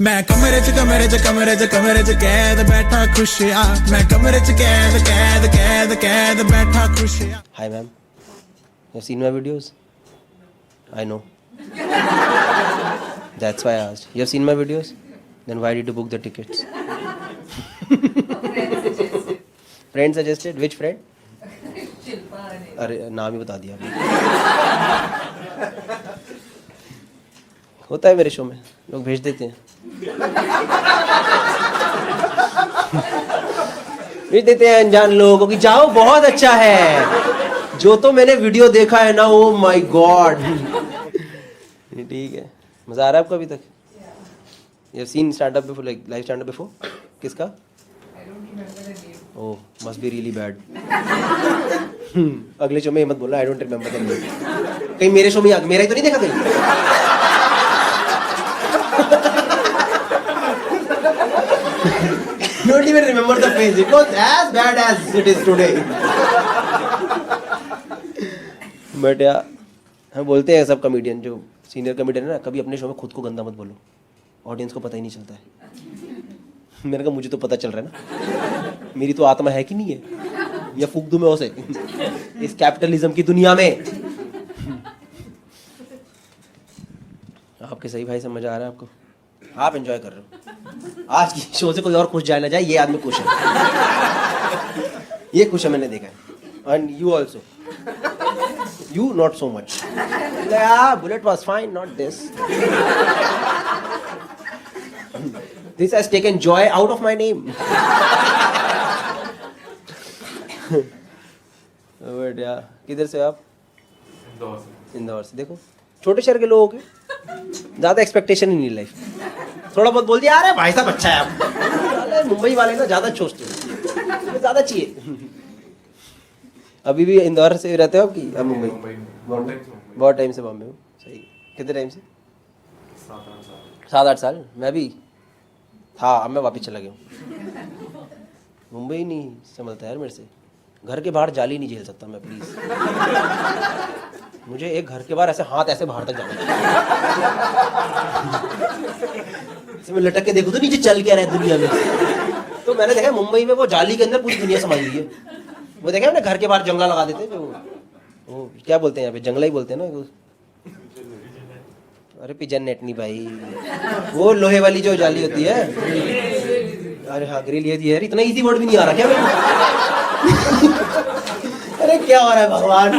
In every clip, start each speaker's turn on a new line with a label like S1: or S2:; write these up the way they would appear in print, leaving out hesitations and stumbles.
S1: मैं कमरे च कमरे च कमरे च कमरे च कैद बैठा खुश आ मैं कमरे च कैद कैद कैद कैद बैठा खुश आ.
S2: Hi ma'am, you have seen my videos? I know. That's why I asked. You have seen my videos? Then why did you book the tickets? Friend suggested. Which friend? अरे नाम ही बता दिया आपने. होता है मेरे शो में, लोग भेज देते हैं. भेज देते हैं अनजान लोगों को कि जाओ बहुत अच्छा है. जो तो मैंने वीडियो देखा है ना, ओ माय गॉड. ठीक है, मजा आ रहा है आपको अभी तक? You have seen stand up before, like live stand up before? किसका? ओह, मस्ट बी रियली बैड. अगले शो में मत बोलना I don't remember the name. कहीं मेरे शो में मेरा ही तो नहीं देखा कहीं? Don't even remember the face. It was as bad as it is today. But यार, हम बोलते हैं सब कॉमेडियन जो सीनियर कॉमेडियन है ना, कभी अपने शो में खुद को गंदा मत बोलो. ऑडियंस को पता ही नहीं चलता है. मैंने कहा मुझे तो पता चल रहा है ना, मेरी तो आत्मा है कि नहीं है, या फूक दूं मैं उसे इस कैपिटलिज्म की दुनिया में. आपके सही भाई समझ आ रहा है आपको? आप एंजॉय कर रहे हो. आज की शो से कोई और खुश जाए ना जाए, ये आदमी खुश है. ये खुश है, मैंने देखा है. And you also. You not so much. Bullet was fine, not this. This has taken Joy out of my name. किधर से आप? इंदौर से. देखो, छोटे शहर के लोगों के ज्यादा एक्सपेक्टेशन ही नहीं लाइफ. थोड़ा बहुत बोल दिया, अरे भाई साहब अच्छा है आप. मुंबई वाले ना ज्यादा सोचते हैं, ज्यादा चाहिए. अभी भी इंदौर से रहते हो आप कि अब मुंबई? बहुत टाइम से बॉम्बे हूँ. सही. कितने टाइम से? 7-8 साल. मैं भी था, अब मैं वापस चला गया हूँ. मुंबई नहीं संभलता यार मेरे से. घर के बाहर जाली नहीं झेल सकता मैं, प्लीज. मुझे एक घर के बाहर ऐसे हाथ ऐसे बाहर तक जाना. मैं लटक के देखो तो नीचे चल क्या रहा है दुनिया में. तो मैंने देखा मुंबई में वो जाली के अंदर पूरी दुनिया समाई हुई है. वो देखा हमने घर के बाहर जंगला लगा देते हैं, जो वो क्या बोलते हैं यहाँ पे, जंगला ही बोलते हैं ना. अरे पिजन नेट नहीं भाई, वो लोहे वाली जो जाली होती है. अरे हाँ, ग्रिल. ये यार इतना इजी वर्ड भी नहीं आ रहा क्या मेरे? अरे क्या हो रहा है भगवान.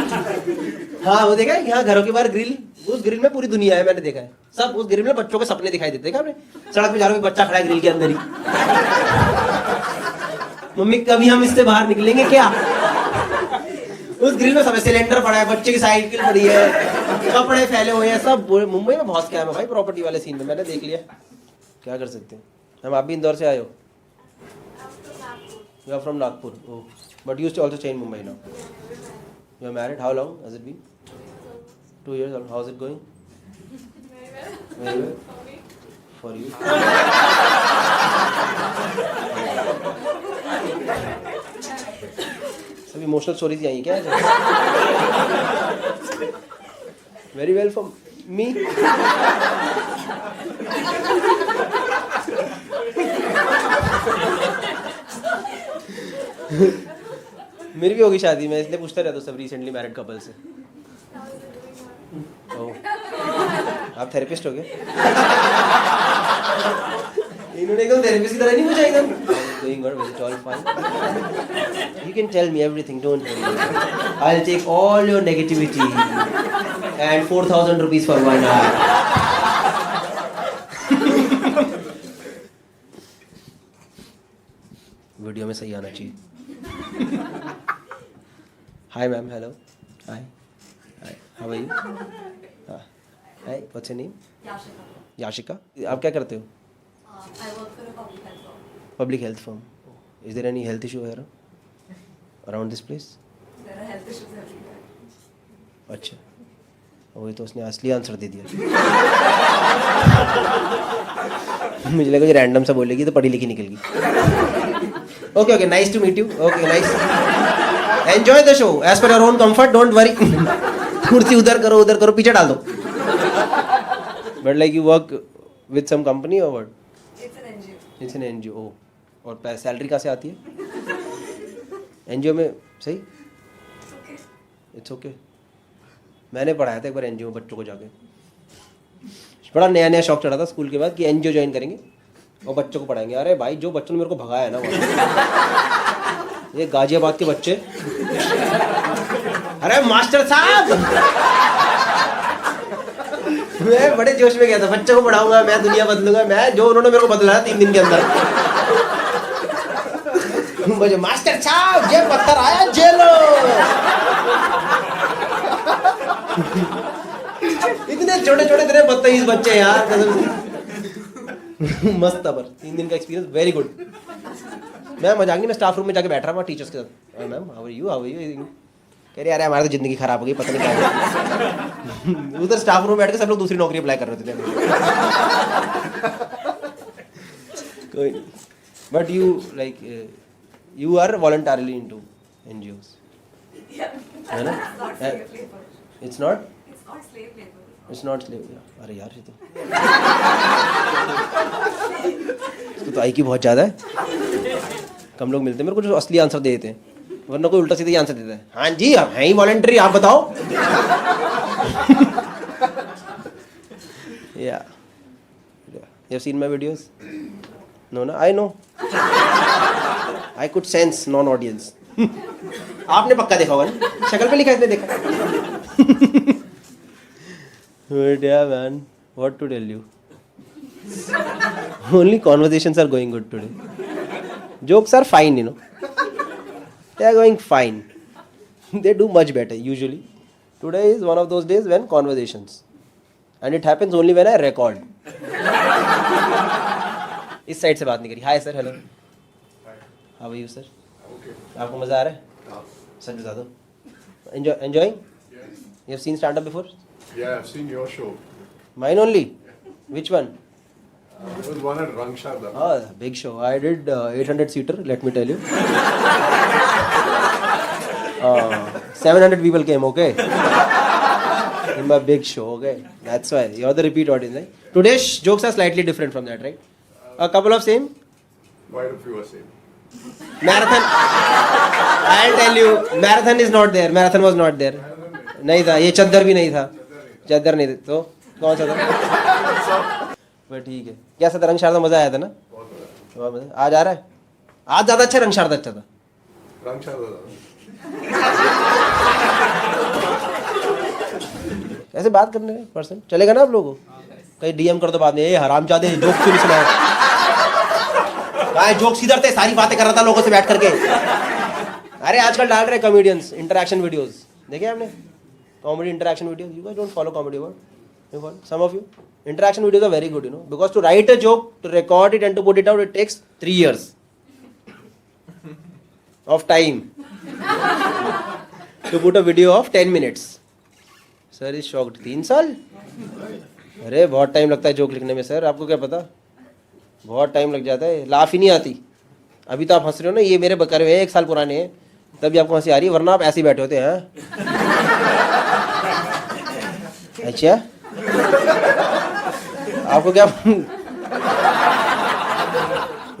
S2: हाँ, वो देखा है यहाँ घरों के बाहर ग्रिल. उस ग्रिल में पूरी दुनिया है, मैंने देखा है. सब उस ग्रिल में बच्चों के सपने दिखाई देते. देखा आपने? सड़क पे जा रहे हो, बच्चा खड़ा है ग्रिल के अंदर ही. मम्मी कभी हम इससे बाहर निकलेंगे क्या? उस ग्रिल में सब सिलेंडर पड़ा है, बच्चे की साइकिल पड़ी है, कपड़े फैले हुए हैं, सब. मुंबई में बहुत स्कैम है भाई प्रॉपर्टी वाले सीन में, मैंने देख लिया. क्या कर सकते हैं हम. आप भी इंदौर से आए हो? You are from Nagpur. But you also stay in Mumbai now. You are married. How long has it been? 2 years. How is it going? Very well. For you. सब इमोशनल स्टोरीज आई हैं क्या? Very well for me. मेरी भी होगी शादी. मैं इसलिए पूछता रहता हूँ सब रिसेंटली मैरिड कपल से. आप थेरेपिस्ट हो गए? इन्होंने एकदम थेरेपिस्ट की तरह नहीं पूछा एकदम. Doing good, visit all fine. You can tell me everything, don't worry. I'll take all your negativity and 4,000 rupees for 1 hour. Video में सही आना चाहिए. Hi ma'am, hello. Hi. Hi. How are you? Hi. What's your name?
S3: Yashika.
S2: Yashika. आप क्या करते हो?
S3: I work for a public health firm.
S2: Public health firm. Is there any health issue here around this place?
S3: There are health issues everywhere.
S2: अच्छा, वही तो उसने असली answer दे दिया. मुझे लगा कि रैंडम सा बोलेगी तो पढ़ी लिखी निकल गई. Okay okay, nice to meet you. Okay nice. Enjoy the show as per your own comfort, don't worry. कुर्सी उधर करो, पीछे डाल दो. But like you work with some company or what?
S3: It's an NGO.
S2: It's an NGO। और salary कहाँ से आती है? NGO में सही?
S3: It's okay.
S2: It's okay. मैंने पढ़ाया था एक बार NGO में बच्चों को जाके, बड़ा नया नया शौक चढ़ा था स्कूल के बाद कि NGO ज्वाइन करेंगे और बच्चों को पढ़ाएंगे। अरे भाई जो बच्चों ने मेरे को भगाया है ना वहाँ, ये गाजियाबाद के बच्चे, अरे मास्टर साहब मैं बड़े जोश में गया था, बच्चों को पढ़ाऊंगा मैं, दुनिया बदलूंगा मैं, जो उन्होंने मेरे को बदला 3 दिन के अंदर। मुझे मास्टर साहब ये पत्थर आया जेलो। इतने छोटे छोटे तेरे बदतमीज बच्चे यार, कसम से। मस्त था पर 3 दिन का एक्सपीरियंस वेरी गुड। मैं मजाक में स्टाफ रूम में जाके बैठ रहा था टीचर्स के साथ, मैम हाउ आर यू कह रहे अरे हमारी तो जिंदगी खराब हो गई, पता नहीं क्या। उधर स्टाफ रूम में बैठ के सब लोग दूसरी नौकरी अप्लाई कर रहे थे। कोई नहीं, but you like you are voluntarily into NGOs,
S3: Yeah.
S2: है ना?
S3: It's not slave labor.
S2: It's not
S3: It's not slave labor.
S2: It's not slave. अरे यार ये तो आई की बहुत ज़्यादा है। कम लोग मिलते हैं मेरे को जो असली आंसर दे देते हैं, वरना कोई उल्टा सीधा ही आंसर देता है। हाँ जी हम हैं ही वॉलंटरी, आप बताओ। या you seen my videos? No ना, I know, I could sense non audience. आपने पक्का देखा होगा ना, शक्ल पे लिखा इसने देखा। But yeah man, what to tell you? Only conversations are going good today. Jokes are fine, you know. They are going fine. They do much better usually. Today is one of those days when conversations. And it happens only when I record. इस साइड से बात नहीं करी। Hi sir, hello, how are you sir? आपको मजा आ रहा है? सच बता दो। Enjoying? You have seen stand-up before?
S4: Yeah, I've seen your show.
S2: Mine only? Which one?
S4: There was one at Rangshada.
S2: Oh, big show. I did 800-seater, let me tell you. 700 people came, okay? In my big show, okay? That's why. You're the repeat audience, right? Today's jokes are slightly different from that, right? A couple of same.
S4: Quite a few are same.
S2: Marathon. I'll tell you, marathon is not there. Marathon was not there. नहीं था, ये चद्दर भी नहीं था, चद्दर नहीं था, तो कौन सा था? पर ठीक है। कैसा था रंग शारदा? मजा आया था ना? बहुत मजा। आज आ रहा है? आज ज्यादा अच्छा, रंग शारदा अच्छा था।
S4: Rangshada.
S2: ऐसे बात करने पर्सन चलेगा ना आप लोगों को? कहीं DM कर दो बाद में, ए हरामजादे जोक क्यों नहीं सुनाया? जोक सीधर थे, सारी बातें कर रहा था लोगों से बैठ करके। अरे आजकल डाल रहे कॉमेडियंस इंटरेक्शन वीडियोस, देखे आपने? Comedy interaction videos. You guys don't follow comedy, what? You follow? Some of you. Interaction videos are very good, you know, because to write a joke, to record it and to put it out, it takes 3 years of time. To put a video of 10 minutes. Sir is shocked. 3 साल? अरे बहुत time लगता है joke लिखने में sir, आपको क्या पता? बहुत टाइम लग जाता है, लाफ ही नहीं आती। अभी तो आप हंस रहे हो ना, ये मेरे बकरे हुए 1 साल पुराने हैं, तभी आपको हंसी आ रही है, वरना आप ऐसे ही बैठे होते हैं। अच्छा आपको क्या?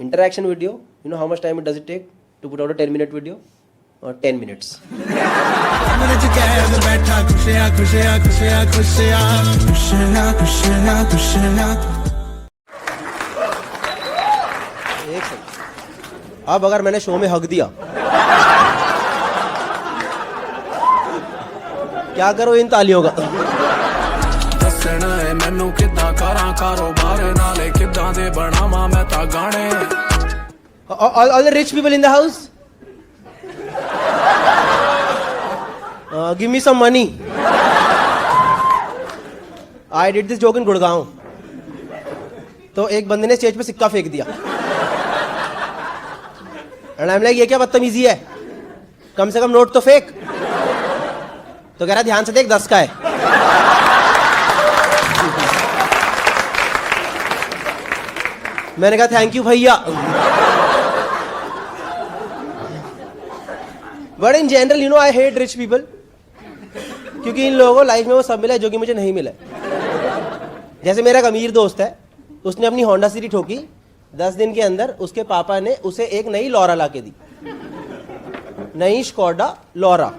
S2: Interaction video, you know how much time it does it take to put out a 10-minute video? और 10 minutes।
S1: कमरे च कैद बैठा खुशियां खुशियां खुशियां खुशियां खुशियां खुशियां खुशियां।
S2: एक सेकंड, अब अगर मैंने शो में हक दिया, क्या करो इन तालियों का?
S5: ਦੱਸਣਾ ਏ ਮੈਨੂੰ ਕਿੱਦਾਂ ਕਰਾਂ ਕਾਰੋਬਾਰ ਨਾਲੇ ਕਿੱਦਾਂ ਦੇ ਬਣਾਵਾਂ ਮੈਂ ਤਾਂ ਗਾਣੇ
S2: All the rich people in the house, give me some money. I did this joke in Gurgaon. तो एक बंदे ने स्टेज पे सिक्का फेंक दिया, and I'm like, ये क्या बदतमीजी है, कम से कम नोट तो फेंक। तो कह रहा ध्यान से देख 10 का है। मैंने कहा थैंक यू भैया। But in general you know I hate rich people, क्योंकि इन लोगों को लाइफ में वो सब मिला है जो कि मुझे नहीं मिला। जैसे मेरा एक अमीर दोस्त है, उसने अपनी होंडा सिटी ठोकी 10 दिन के अंदर उसके पापा ने उसे एक नई लॉरा ला के दी, नई स्कोडा लॉरा।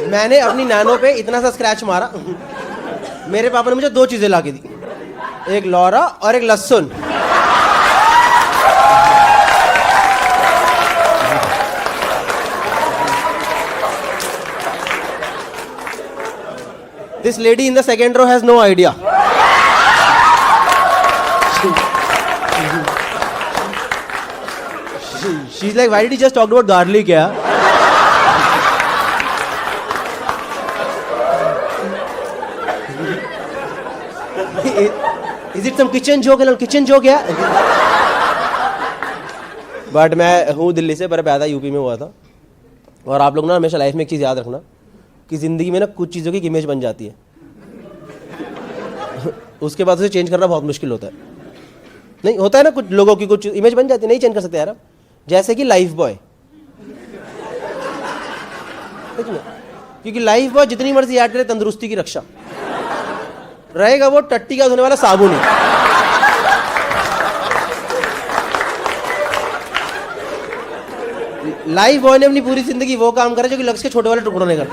S2: मैंने अपनी नैनो पे इतना सा स्क्रैच मारा, मेरे पापा ने मुझे 2 चीजें ला के दी, एक लॉरा और एक लहसुन। This lady in the second row has no idea. She's like, why did he just talk about garlic? Yeah. Is it some kitchen joke? Kitchen joke, yeah. But मैं हूँ दिल्ली से, पर पैदा यूपी में हुआ था। और आप लोग ना हमेशा लाइफ में एक चीज़ याद रखना कि ज़िंदगी में ना कुछ चीज़ों की इमेज बन जाती है, उसके बाद उसे चेंज करना बहुत मुश्किल होता है। नहीं होता है ना, कुछ लोगों की कुछ इमेज बन जाती है, नहीं चेंज कर सकते यार। जैसे कि लाइफ बॉय, क्योंकि लाइफ बॉय जितनी मर्जी याद करे तंदुरुस्ती की रक्षा रहेगा, वो टट्टी का धोने वाला साबुन है। लाइफ बॉय ने अपनी पूरी जिंदगी वो काम करे जो कि लक्ष्य के छोटे वाले टुकड़ों ने करते।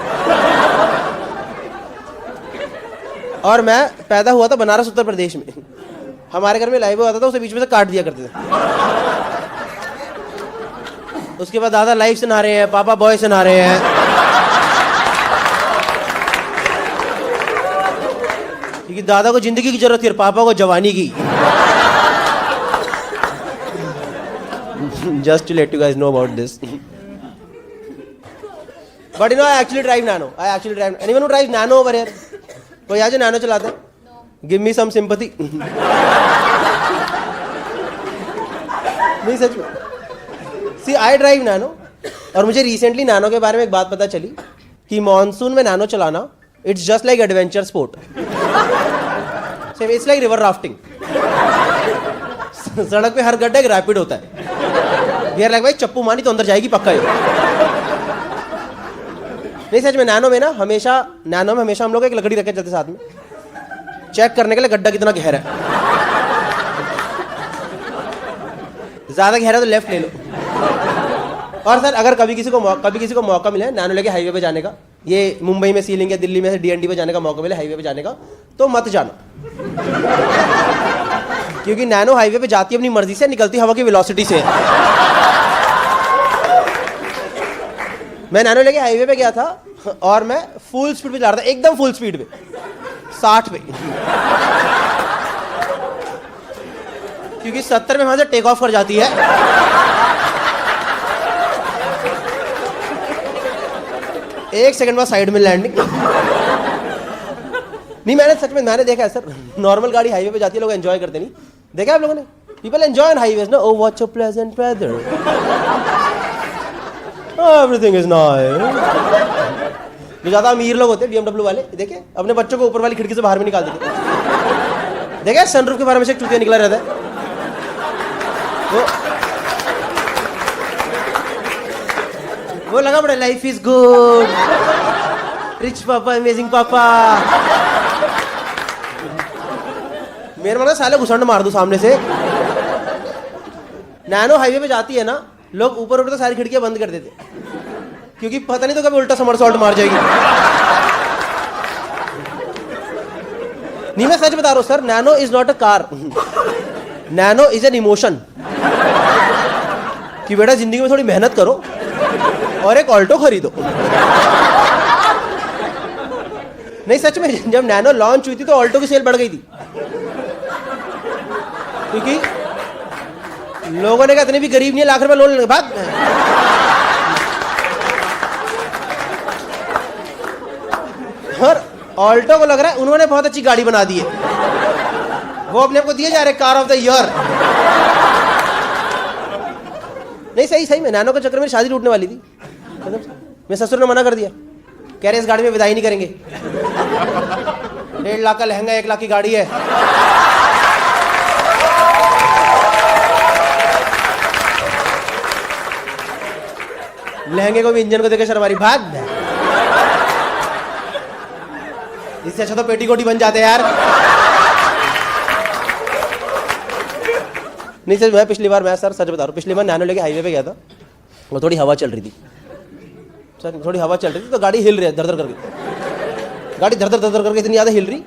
S2: और मैं पैदा हुआ था बनारस उत्तर प्रदेश में। हमारे घर में लाइफ बॉय आता था, उसे बीच में से काट दिया करते थे। उसके बाद दादा लाइफ से नहा रहे हैं, पापा बॉय से नहा रहे हैं। क्योंकि दादा को जिंदगी की जरूरत थी और पापा को जवानी की। Just to let you guys know about this. But you know, I actually drive Nano. Anyone who drives Nano over here? कोई आज Nano चलाता है? Give me some sympathy. नहीं सच में। See, I drive Nano. और मुझे recently Nano के बारे में एक बात पता चली कि मॉनसून में Nano चलाना it's just like adventure sport. It's like river rafting. सड़क पे हर गड्ढा एक रैपिड होता है। यार लाइक भाई चप्पू मानी तो अंदर जाएगी पक्का ही। नहीं सच में, नैनो में हमेशा हम लोग एक लकड़ी रखे चलते साथ में, चेक करने के लिए गड्ढा कितना गहरा है। ज्यादा गहरा तो लेफ्ट ले लो। और सर अगर कभी किसी को मौका मिले नैनो लेके हाईवे पे जाने का, ये मुंबई में सीलिंग या दिल्ली में से DND पे जाने का मौका मिले हाईवे पे जाने का, तो मत जाना। क्योंकि नैनो हाईवे पे जाती है अपनी मर्जी से, निकलती हवा की वेलोसिटी से। मैं नैनो लेके हाईवे पे गया था और मैं फुल स्पीड पे जा रहा था, एकदम फुल स्पीड पे, 60 पे। क्योंकि 70 में वहां से टेक ऑफ कर जाती है। एक सेकंड बाद साइड में लैंडिंग। नहीं मैंने सच में देखा है सर, नॉर्मल गाड़ी हाईवे पे जाती है, लोग एंजॉय करते नहीं, देखा आप लोगों ने? पीपल एंजॉय ऑन हाईवेज ना। Oh what a pleasant weather, everything is nice. जो ज्यादा अमीर लोग होते हैं BMW वाले, देखे अपने बच्चों को ऊपर वाली खिड़की से बाहर भी निकाल देते। देखा सनरूफ के बारे में से एक चूतिया निकला रहता है। वो लगा बड़ा लाइफ इज गुड, रिच पापा, अमेजिंग पापा। मेरे मन साले घुसंड मार दो सामने से। नैनो हाईवे पे जाती है ना, लोग ऊपर तो सारी खिड़कियां बंद कर देते, क्योंकि पता नहीं तो कभी उल्टा समरसॉल्ट मार जाएगी। नहीं मैं सच बता रहा हूं sir, nano is not a car, nano is an emotion. कि बेटा जिंदगी में थोड़ी मेहनत करो और एक ऑल्टो खरीदो। नहीं सच में, जब नैनो लॉन्च हुई थी तो ऑल्टो की सेल बढ़ गई थी, क्योंकि लोगों ने कहा इतने भी गरीब नहीं है, लाख रुपए लोन लेंगे भाग। और ऑल्टो को लग रहा है उन्होंने बहुत अच्छी गाड़ी बना दी है, वो अपने आप को दिए जा रहे कार ऑफ द ईयर। नहीं सही में नैनो के चक्कर में शादी टूटने वाली थी। मैं ससुर ने मना कर दिया, कह रहे इस गाड़ी में विदाई नहीं करेंगे, 1.5 लाख का लहंगा, 1 लाख की गाड़ी है। लहंगे को भी इंजन को देकर शर्मारी भाग। इससे अच्छा तो पेटीकोट ही बन जाते यार। नहीं सर, मैं पिछली बार, मैं सर सच बता रहा हूँ, पिछली बार नैनो लेके हाईवे पे गया था, वो थोड़ी हवा चल रही थी सर, थोड़ी हवा चल रही थी तो गाड़ी हिल रही है धर करके, गाड़ी धर धर करके इतनी ज़्यादा हिल रही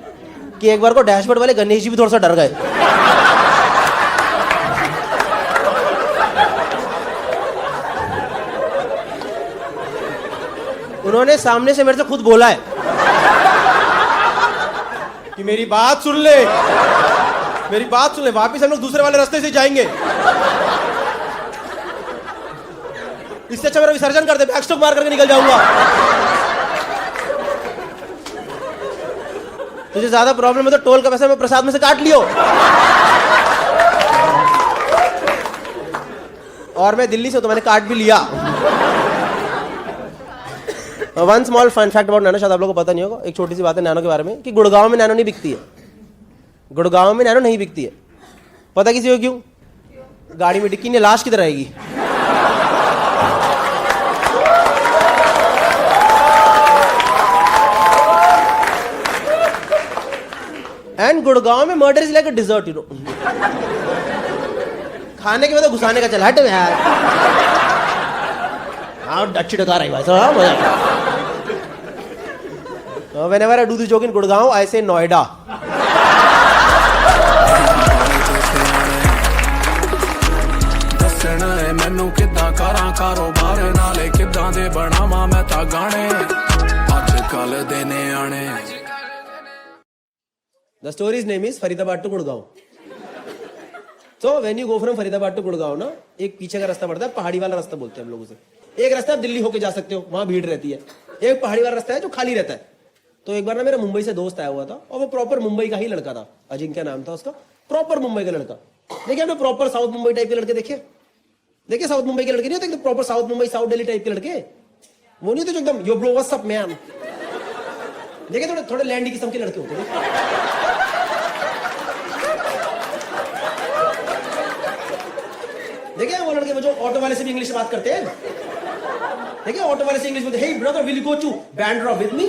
S2: कि एक बार को डैशबोर्ड वाले गणेश जी भी थोड़ा सा डर गए। उन्होंने सामने से मेरे से खुद बोला है कि मेरी बात सुन ले, मेरी बात सुन ले, वापिस हम लोग दूसरे वाले रास्ते से जाएंगे, इससे अच्छा मेरा विसर्जन कर दे, बैकस्ट्रोक मार करके निकल जाऊंगा। तुझे ज्यादा प्रॉब्लम है तो टोल का पैसा मैं प्रसाद में से काट लियो। और मैं दिल्ली से हूं तो मैंने काट भी लिया। One small fun fact about Nano, शायद आप लोगों को पता नहीं होगा, एक छोटी सी बात है नैनो के बारे में कि गुड़गांव में नैनो नहीं बिकती है, गुड़गांव में नैनो नहीं बिकती है। पता किसी को क्यों? गाड़ी में डिक्की नहीं, लाश किधर आएगी? एंड गुड़गांव में murder is like a dessert, you know. खाने के बाद घुसाने का चला, हट यार। हाँ अच्छी डकार आई भाई साहब। Whenever I do this joke in Gurgaon, I say Noida.
S5: ਦੱਸਣਾ ਏ ਮੈਨੂੰ ਕਿੱਦਾਂ ਕਰਾਂ ਕਾਰੋਬਾਰ ਨਾਲੇ ਕਿੱਦਾਂ ਦੇ ਬਣਾਵਾਂ ਮੈਂ ਤਾਂ ਗਾਣੇ ਅੱਜ ਕੱਲ ਦੇ ਨਿਆਣੇ।
S2: The story's name is Faridabad to Gurgaon. So when you go from Faridabad to Gurgaon ना, एक पीछे का रास्ता पड़ता है, पहाड़ी वाला रास्ता बोलते हैं हम लोग उसे। एक रास्ता आप दिल्ली होके जा सकते हो, वहां भीड़ रहती है। एक पहाड़ी वाला रास्ता है जो खाली रहता है। तो एक बार ना मेरा मुंबई से दोस्त आया हुआ था और वो प्रॉपर मुंबई का ही लड़का था, अजिंक्य नाम था उसका, प्रॉपर मुंबई का लड़का। देखिए आपने प्रॉपर साउथ मुंबई टाइप के लड़के देखे? देखिए साउथ मुंबई के लड़के नहीं होते proper south Mumbai south Delhi type के लड़के, वो नहीं होते जो एकदम यो ब्रो व्हाट्स अप मैन। देखिए थोड़े थोड़े लैंडी किस्म के लड़के होते हैं। देखिए वो लड़के जो ऑटो वाले से भी इंग्लिश में बात करते हैं। देखिए ऑटो वाले से इंग्लिश बोलते, hey brother will you go to Bandra with me?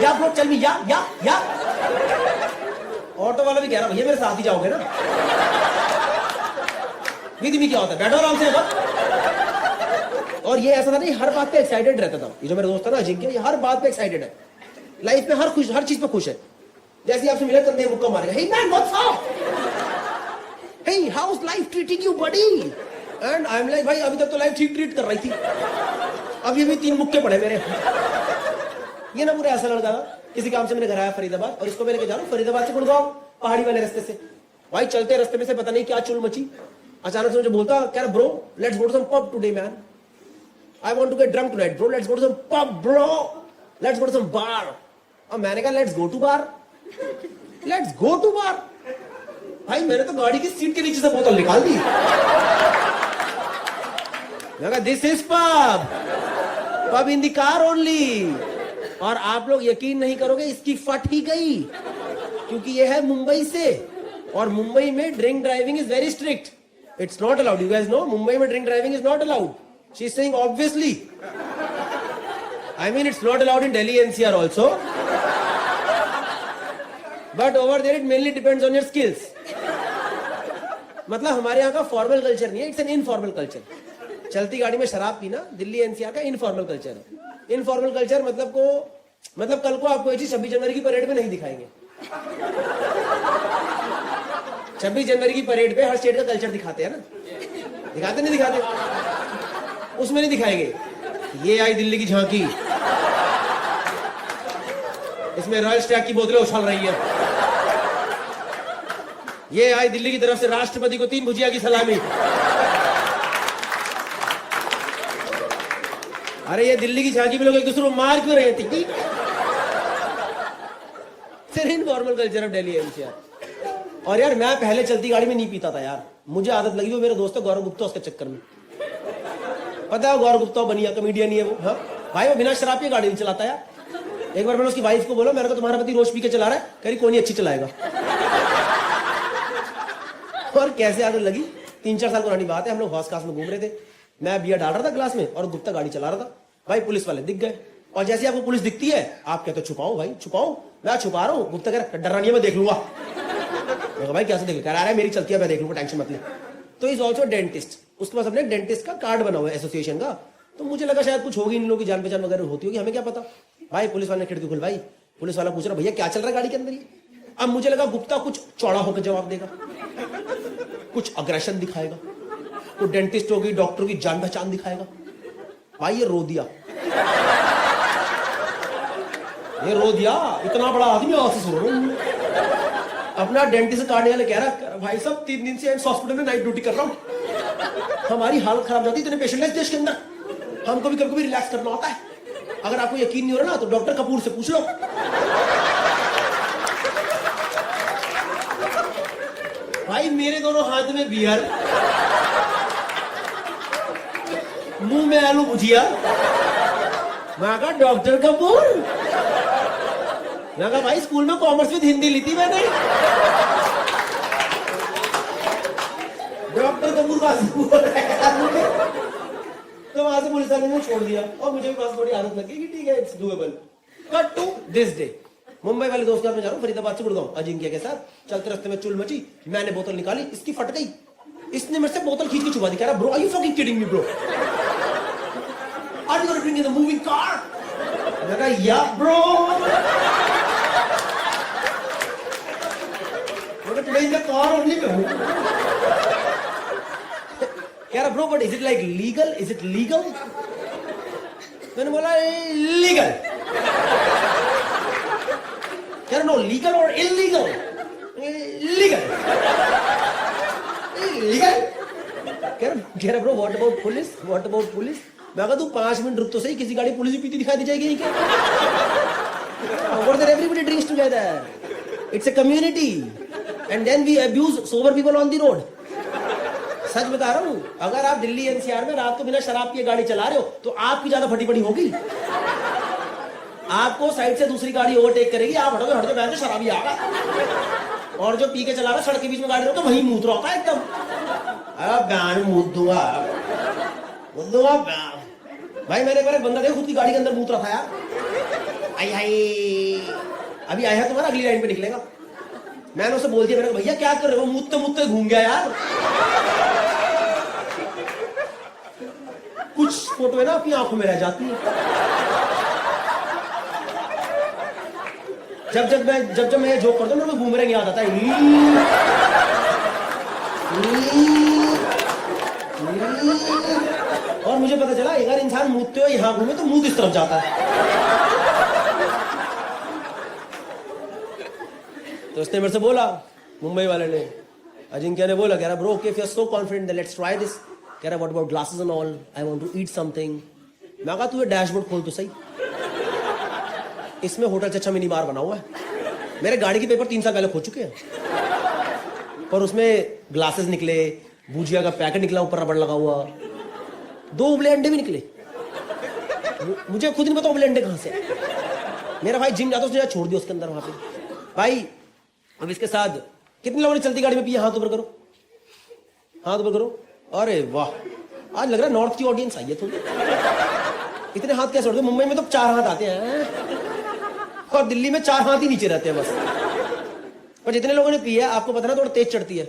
S2: या ब्रो चल मी, या ऑटो वाला भी कह रहा भैया मेरे साथ ही जाओगे ना। विद मी क्या होता है? बैठो आराम से बस। और ये ऐसा था नहीं, हर बात पे एक्साइटेड रहता था। ये जो मेरा दोस्त था ना अजिंक्य, ये हर बात पे एक्साइटेड है, लाइफ में हर चीज पे खुश है। जैसे आपसे मिला कंधे मुक्का मारेगा, hey man what's up, hey how is life treating you buddy? And I am like भाई अभी तक तो लाइफ ठीक ट्रीट कर रही थी, अभी भी 3 मुक्के पड़े मेरे। ये ना पूरा ऐसा लड़का था, किसी काम से मेरे घर आया फरीदाबाद और इसको मैं लेके जा रहा हूँ फरीदाबाद से गुड़गांव पहाड़ी वाले रास्ते से। भाई चलते रास्ते में से पता नहीं क्या चुल मची, अचानक से मुझे बोलता, कह रहा bro let's go to some pub today man, I want to get drunk tonight bro, let's go to some pub bro, let's go to some bar. और मैंने कहा let's go to bar, let's go to bar. भाई मैंने तो गाड़ी की seat के नीचे से बोतल निकाल दी। This is pub, pub in the car only. और आप लोग यकीन नहीं करोगे, इसकी फट ही गई, क्योंकि ये है मुंबई से और मुंबई में drink driving is very strict, it's not allowed. You guys know Mumbai में drink driving is not allowed. She is saying obviously, I mean it's not allowed in Delhi NCR also, but over there it mainly depends on your skills. मतलब हमारे यहाँ का formal culture नहीं है, it's an informal culture. चलती गाड़ी में शराब पीना दिल्ली एनसीआर का इनफॉर्मल कल्चर है। इनफॉर्मल कल्चर मतलब कल को आपको ये चीज 26 जनवरी की परेड में नहीं दिखाएंगे। 26 जनवरी की परेड पे हर स्टेट का कल्चर दिखाते हैं ना, दिखाते नहीं दिखाते? उसमें नहीं दिखाएंगे ये आई दिल्ली की झांकी, इसमें रॉयल स्टैग की बोतलें उछल रही है, ये आई दिल्ली की तरफ से राष्ट्रपति को 3 भुजिया की सलामी। अरे ये दिल्ली की झांकी में लोग एक दूसरे को मार क्यों रहे थे? Informal culture of Delhi NCR. और यार मैं पहले चलती गाड़ी में नहीं पीता था यार, मुझे आदत लगी, वो मेरा दोस्त है गौरव गुप्ता, उसके चक्कर में। पता है गौरव गुप्ता बनिया कॉमेडियन ही है वो। हाँ भाई वो बिना शराब के गाड़ी नहीं चलाता यार। एक बार मैंने उसकी वाइफ को बोला, मैंने कहा तुम्हारा पति रोज पी के चला रहा है, कह रही कौन अच्छी चलाएगा। और कैसे आदत लगी, 3-4 साल पुरानी बात है, हम लोग हौस खास में घूम रहे थे, मैं बियर डाल रहा था ग्लास में और गुप्ता गाड़ी चला रहा था। भाई पुलिस वाले दिख गए, और जैसे आपको पुलिस दिखती है आप कहते हो छुपाओ भाई छुपाओ, मैं छुपा रहा हूँ। गुप्ता कह रहा डरा नहीं है, मैं देख लूंगा। मैं कहा भाई कैसे देख, कह रहा है मेरी चलती है मैं देख लूंगा, टेंशन मत ले। तो इज ऑल्सो डेंटिस्ट, उसके पास अपने डेंटिस्ट का कार्ड बना हुआ है एसोसिएशन का। तो मुझे लगा शायद कुछ होगी, इन लोगों की जान पहचान वगैरह होती होगी, हमें क्या पता। भाई पुलिस वाले ने खिड़की खुल, भाई पुलिस वाला पूछ रहा भैया क्या चल रहा है गाड़ी के अंदर ये। अब मुझे लगा गुप्ता कुछ चौड़ा होकर जवाब देगा, कुछ अग्रेशन दिखाएगा, तो डेंटिस्ट होगी डॉक्टर की जान पहचान दिखाएगा। भाई ये रो दिया, ये रो दिया, इतना बड़ा आदमी ऑफिस रो अपना डेंटिस्ट कार्ड वाले कह रहा भाई साहब 3 दिन से एम्स हॉस्पिटल में नाइट ड्यूटी कर रहा हूं, हमारी हालत खराब जाती है, इतने पेशेंट है इस देश के अंदर, हमको भी कभी रिलैक्स करना होता है। अगर आपको यकीन नहीं हो रहा ना तो डॉक्टर कपूर से पूछ लो। भाई मेरे दोनों हाथ में बियर, मुंह में आलू भुजिया, मैं कहा डॉक्टर कपूर, मैं कहा भाई स्कूल में कॉमर्स विद हिंदी ली थी मैंने, डॉक्टर कपूर का तो वहां से पुलिस वाले ने छोड़ दिया और मुझे भी बस थोड़ी आदत लगी कि ठीक है it's doable. Cut to this day, Mumbai वाले दोस्त के साथ में जा रहा हूँ फरीदाबाद से गुड़गांव अजिंक्य के साथ, चलते रास्ते में चुल मची, मैंने बोतल निकाली, इसकी फट गई, इसने मेरे से बोतल खींच के छुपा दी, कह रहा bro are you fucking kidding me bro, are you gonna drink in the moving car, मैं कहा या ब्रो, मैं today in the car only करूं। कह रहा bro but is it like legal, is it legal, मैंने बोला legal, कह रहा नो लीगल और इलीगल, लीगल लीगल, कह रहा bro what about police, what about police, मैं कहा तू 5 मिनट रुक तो सही, किसी गाड़ी पुलिस भी पीती दिखाई दी जाएगी क्या, over there everybody drinks together, it's a community and then we abuse sober people on the road। सच बता रहा हूं, अगर आप दिल्ली एनसीआर में रात को बिना शराब पिए गाड़ी चला रहे हो तो आपकी ज्यादा फटी पड़ी होगी, आपको साइड से दूसरी गाड़ी ओवरटेक करेगी, आप हटोगे, हटके बैठ शराबी आगा, और जो पी के चला रहा सड़क के बीच में गाड़ी रोको तो वही मूत्र होता है एकदम, भाई मैंने एक बार बंदा देखा खुद की गाड़ी के अंदर मूत्र था यार, आई अभी आया है तुम्हारा अगली लाइन पे निकलेगा। मैंने उसे बोल दिया, मैंने भैया क्या कर रहे हो, मुत्ते मुत्ते घूम गया यार। कुछ फोटो है ना अपनी आंखों में रह जाती है, जब मैं जोक करता हूँ ना घूम रहे याद आता है, और मुझे पता चला अगर इंसान मुँहते हो यहां घूमे तो मुंह इस तरफ जाता है। तो उसने मेरे से बोला, मुंबई वाले ने, अजिंक्य ने बोला, कह रहा bro okay if you are so confident then let's try this, कह रहा what about glasses and all, I want to eat something. मैं कहा तू ये डैशबोर्ड खोल तो सही, इसमें होटल से अच्छा मिनी बार बना हुआ है, मेरे गाड़ी के पेपर 3 साल पहले खो चुके हैं, पर उसमें ग्लासेस निकले, भुजिया का पैकेट निकला, ऊपर रबड़ लगा हुआ, 2 उबले अंडे भी निकले, मुझे खुद नहीं पता उबले अंडे कहां से। मेरा भाई जिम जाता उसने छोड़ दिया उसके अंदर वहां पे। भाई अब इसके साथ कितने लोगों ने चलती गाड़ी में पिया, हाथ ऊपर करो, हाथ ऊपर करो। अरे वाह, आज लग रहा है नॉर्थ की ऑडियंस आई है थोड़ी, इतने हाथ कैसे उड़ गए, मुंबई में तो 4 हाथ आते हैं और दिल्ली में 4 हाथ ही नीचे रहते हैं बस। पर जितने लोगों ने पिया आपको पता ना थोड़ा तेज चढ़ती है,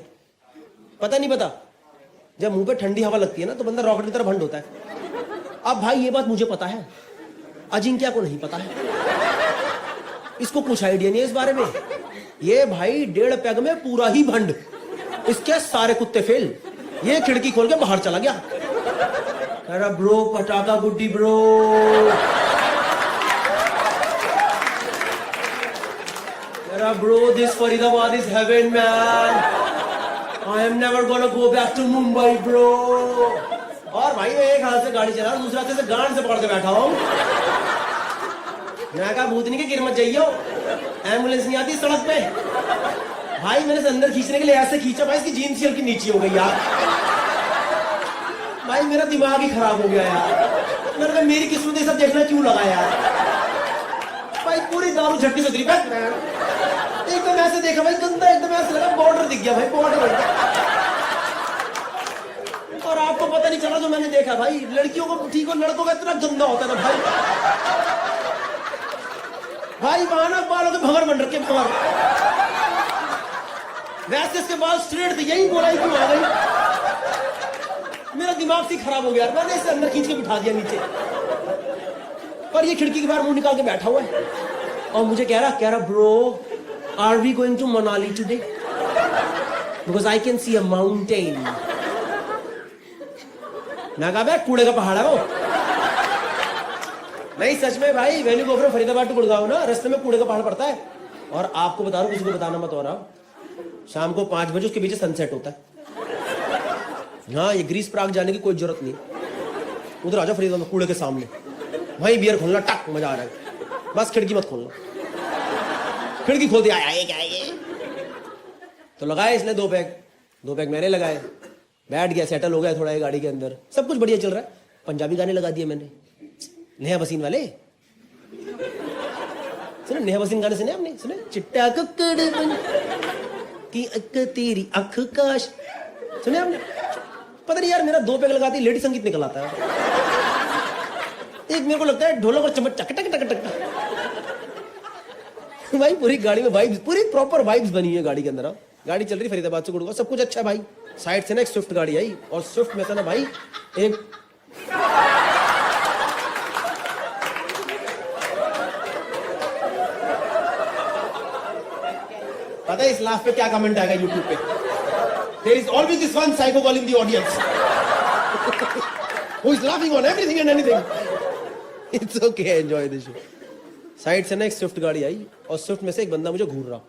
S2: पता नहीं पता, जब मुंह पे ठंडी हवा लगती है ना तो बंदा रॉकेट की तरह भंड होता है। अब भाई ये बात मुझे पता है, अजिंक्य को नहीं पता है, इसको कुछ आइडिया नहीं है इस बारे में। ये भाई 1.5 पैग में पूरा ही भंड, इसके सारे कुत्ते फेल, ये खिड़की खोल के बाहर चला गया, अरे ब्रो पटाखा गुड्डी ब्रो, अरे bro this Faridabad is heaven man, I am never gonna go back to Mumbai bro. और भाई मैं एक हाथ से गाड़ी चला रहा हूं, दूसरे हाथ से गांड से पकड़ के बैठा हूं। मैं कहा भूतनी के गिर मत जाइयो, एम्बुलेंस नहीं आती सड़क पे। भाई मैंने से अंदर खींचने के लिए ऐसे खींचा, भाई इसकी जीन्स हल्की नीचे हो गई यार, भाई मेरा दिमाग ही खराब हो गया यार। मैंने कहा मेरी किस्मत ये सब देखना क्यों लगा यार, भाई पूरी दारू झट्टी से उतरी, एकदम ऐसे देखा भाई गंदा, एकदम ऐसे लगा बॉर्डर दिख गया भाई, बॉर्डर। और आपको पता नहीं चला जो मैंने देखा भाई, लड़कियों को ठीक हो, लड़कों का इतना गंदा होता है ना भाई, भाई वहां ना बालों के भंवर बन रखे भंवर, वैसे इसके बाल स्ट्रेट थे, यही बोला ही क्यों आ गई। मेरा दिमाग से खराब हो गया, मैंने इसे अंदर खींच के बिठा दिया नीचे, पर ये खिड़की के बाहर मुंह निकाल के बैठा हुआ है और मुझे कह रहा bro are we going to Manali today because I can see a mountain. मैं कहा भाई कूड़े का पहाड़ है वो। नहीं सच में भाई, value go from Faridabad to Gurgaon ना, रास्ते में कूड़े का पहाड़ पड़ता है। और आपको बता रहा हूं, किसी को बताना मत हो रहा, शाम को 5 बजे उसके पीछे सनसेट होता है। हाँ, ये ग्रीस प्राग जाने की कोई जरूरत नहीं, उधर आ जाओ फरीदाबाद में कूड़े के सामने, वहीं बियर खोलना, टक मजा आ रहा है। बस खिड़की मत खोलना, खिड़की खोल दिया, आए क्या ये। तो लगाए इसने 2 पैक मैंने लगाए, बैठ गया, सेटल हो गया थोड़ा ये गाड़ी के अंदर, सब कुछ बढ़िया चल रहा है। पंजाबी गाने लगा दिए मैंने, नेहा बसीन वाले सुने, नेहा बसीन गाने सुने आपने? सुने, चिट्टा कुक्कड़ की अक तेरी अख काश, सुने आपने? पता नहीं यार, मेरा 2 पैक लगाती लेडी संगीत निकल आता है। एक मेरे को लगता है ढोलक और चम्मच टक टक टक टक। भाई पूरी गाड़ी में वाइब्स, पूरी प्रॉपर वाइब्स बनी है गाड़ी के अंदर। गाड़ी चल रही फरीदाबाद से गुड़गांव, सब कुछ अच्छा है भाई। साइड से ना एक स्विफ्ट गाड़ी आई, और स्विफ्ट में था ना भाई एक पता है इस लाफ पे क्या कमेंट आएगा यूट्यूब पे? There is always this one psycho girl in the audience who is laughing on everything and anything. It's okay, enjoy the show. Side से ना एक स्विफ्ट गाड़ी आई, और स्विफ्ट में से एक बंदा मुझे घूर रहा,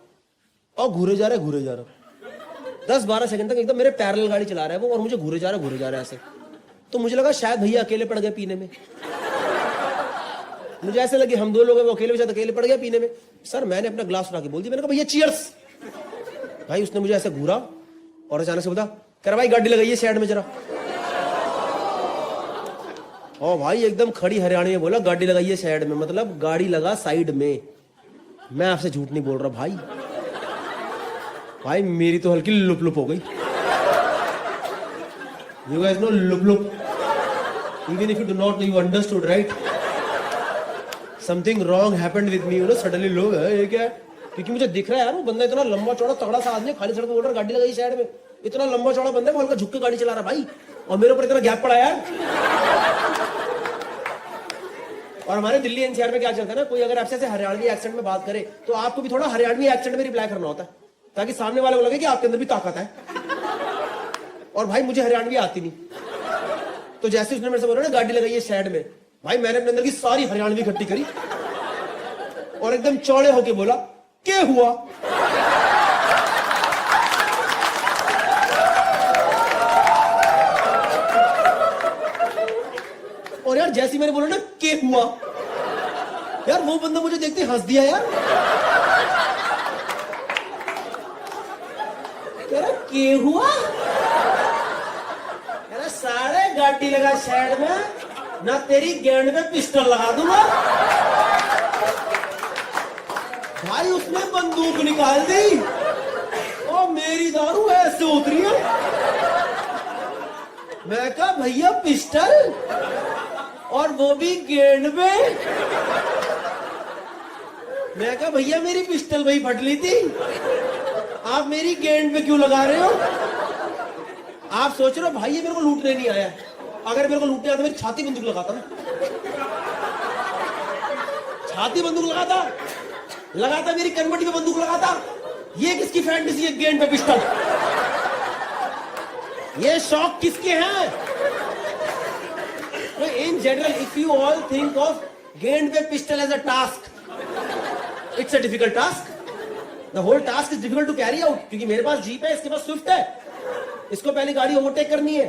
S2: और घूरे जा रहा है 10-12 सेकंड तक एकदम मेरे पैरेलल गाड़ी चला रहा है वो, और मुझे घूरे जा रहा है ऐसे। तो मुझे लगा शायद भैया अकेले पड़ गए पीने में, मुझे ऐसे लगे हम 2 लोग हैं, वो अकेले पड़ गया पीने में। सर मैंने अपना ग्लास उठा के बोल दिया, मैंने कहा भैया चीयर्स। भाई उसने मुझे ऐसे घूरा और अचानक से बोला, कर भाई गाड़ी लगाइए साइड में जरा। और भाई एकदम खड़ी हरियाणी में बोला गाड़ी लगाइए साइड में, मतलब गाड़ी लगा साइड में। मैं आपसे झूठ नहीं बोल रहा भाई मेरी तो हल्की लुप हो गई। You guys know loop, even if you do not know, you understood, right? Something wrong happened with me, you know, suddenly लोग ये क्या है? क्योंकि मुझे दिख रहा है यार वो बंदा इतना लंबा चौड़ा तगड़ा सा आदमी, खाली सड़क पे बोल रहा गाड़ी लगाई साइड में, इतना लंबा चौड़ा बंदा है, वो हल्का झुक के गाड़ी चला रहा भाई, और मेरे ऊपर इतना गैप पड़ा यार। और हमारे दिल्ली एनसीआर में क्या चलता है ना, कोई अगर आपसे ऐसे हरियाणवी एक्सेंट में बात करे तो आपको भी थोड़ा हरियाणवी एक्सेंट में रिप्लाई करना होता है, ताकि सामने वाले को लगे कि आपके अंदर भी ताकत है। और भाई मुझे हरियाणवी आती नहीं, तो जैसे उसने मेरे से बोला ना गाड़ी लगाइए साइड में, भाई मैंने अपने अंदर की सारी हरियाणवी इकट्ठी करी और एकदम चौड़े होके बोला, क्या हुआ? और यार जैसे मैंने बोला ना क्या हुआ, यार वो बंदा मुझे देखते हंस दिया यार, क्या हुआ? सारे गाड़ी लगा साइड में, ना तेरी गेंद में पिस्टल लगा दूंगा। भाई उसने बंदूक निकाल दी और मेरी दारू ऐसे उतरी है। मैं कहा भैया पिस्टल, और वो भी गेंद में। मैं कहा भैया मेरी पिस्टल वही फट ली थी, आप मेरी गेंद पे क्यों लगा रहे हो? आप सोच रहे हो भाई ये मेरे को लूटने नहीं आया, अगर मेरे को लूटने आता मेरी छाती बंदूक लगाता ना, छाती बंदूक लगाता मेरी कन्वर्टी पे बंदूक लगाता। ये किसकी फैंटेसी है गेंद पे पिस्टल? ये शौक किसके हैं? In general if you all think of गेंद पे pistol as a task, it's a difficult task. The whole task is difficult to carry out, क्योंकि मेरे पास जीप है, इसके पास स्विफ्ट है। इसको पहले गाड़ी ओवरटेक करनी है,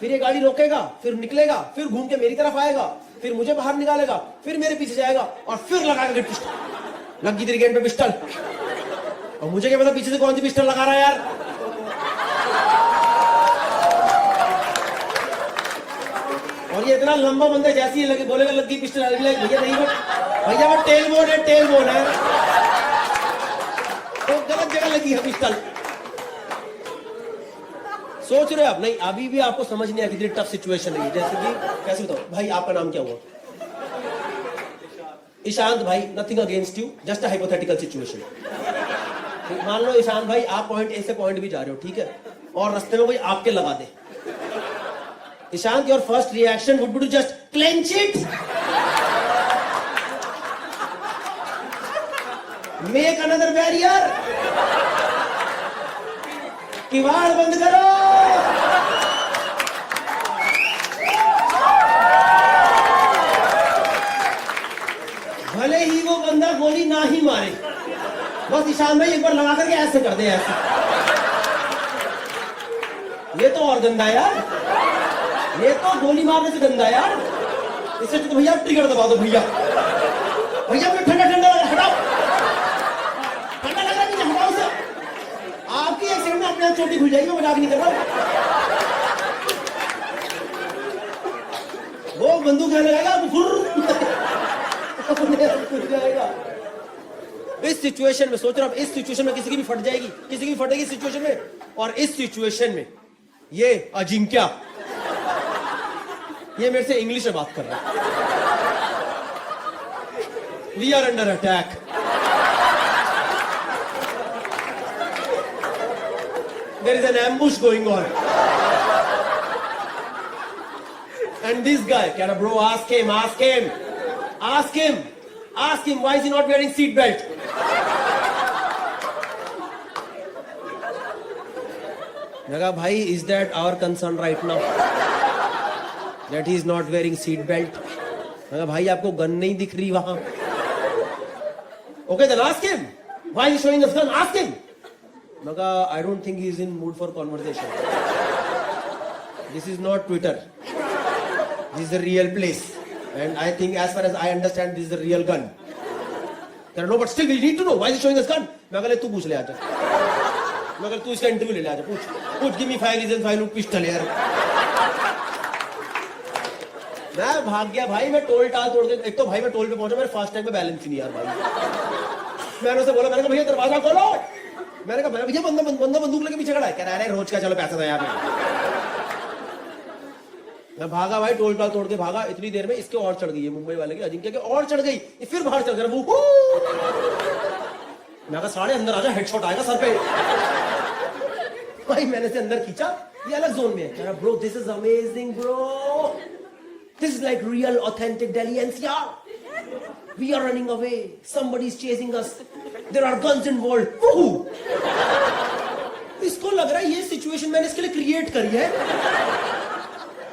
S2: फिर ये गाड़ी रोकेगा, फिर निकलेगा, फिर घूम के मेरी तरफ आएगा, फिर मुझे बाहर निकालेगा, फिर मेरे पीछे जाएगा, और फिर लगाएगा पिस्टल। लग गई तेरी गेंद पे पिस्टल, और मुझे क्या पता पीछे से कौन सी पिस्टल लगा रहा है यार। और ये इतना लंबा बंदा, जैसे ही लगे बोलेगा लग गई पिस्टल, भैया नहीं, भैया वो टेलबोन है, तो गलत जगह लगी है पिस्टल। सोच रहे हो आप? नहीं, अभी भी आपको समझ नहीं आया कितनी टफ सिचुएशन है। जैसे कि कैसे बताओ भाई, आपका नाम क्या हुआ? ईशांत भाई, nothing against you, just a hypothetical situation. मान लो ईशांत भाई आप पॉइंट ए से पॉइंट बी जा रहे हो, ठीक है, और रास्ते में कोई आपके लगा दे। Ishant, your first reaction would be to just clench it, make another barrier, किवाड़ बंद करो। भले ही वो बंदा गोली ना ही मारे, बस ईशान भाई एक बार लगा करके ऐसे कर दे, ऐसे। ये तो और गंदा है यार, ये तो गोली मारने से गंदा है यार। इससे तो भैया ट्रिगर दबा दो, भैया भैया मुझे ठंडा ठंडा लगा, हटाओ, ठंडा लग रहा है, हटाओ से। आपकी एक सेकंड में अपने आप चोटी खुल जाएगी, मजाक नहीं कर रहा। वो बंदूक लगाएगा, खुल जाएगा। इस सिचुएशन में सोच रहा हूं, इस सिचुएशन में किसी की भी फट जाएगी, किसी की भी फटेगी सिचुएशन में। और इस सिचुएशन में ये अजिंक्य, ये मेरे से इंग्लिश में बात कर रहा है। We are under attack. There is an ambush going on and this guy, can bro ask him, ask him, ask him why is he not wearing seat belt? मैंने भाई, is that our concern right now that he is not wearing seat belt? मैंने भाई आपको gun नहीं दिख रही वहां? Okay, then ask him why is he showing us gun, ask him. मैंने I don't think he is in mood for conversation. This is not Twitter, this is a real place. And I think, as far as I understand, this is the real gun. There are no, but still we need to know why is he showing us gun. मैं कहले तू पूछ ले आजा, मैं कहले तू इसका इंटरव्यू ले ले आजा, पूछ, give me 5 reasons why you pistol यार। मैं भाग गया भाई, मैं टोल टाल तोड़ के, एक तो भाई मैं टोल पे पहुंचा, मेरे फास्ट टैग में बैलेंस ही नहीं यार भाई। मैंने उसे बोला, मैंने कहा भैया दरवाजा खोलो, मैंने कहा भैया बंदा बंदूक लेके पीछे खड़ा है, कह रहा है रोज का चलो पैसा था यहाँ पे। मैं भागा भाई, टोल टाल तोड़ के भागा, इतनी देर में इसके और चढ़ गई है, मुंबई वाले के अजिंक्य के और चढ़ गई, फिर बाहर चढ़ कर वो मैं कहा साढ़े अंदर आजा, हेडशॉट आएगा सर पे। भाई मैंने से अंदर खींचा, ये अलग जोन में है, कह रहा bro this is amazing bro, this is like real authentic Delhi NCR, we are running away, somebody is chasing us, there are guns involved. इसको लग रहा है ये सिचुएशन मैंने इसके लिए क्रिएट करी है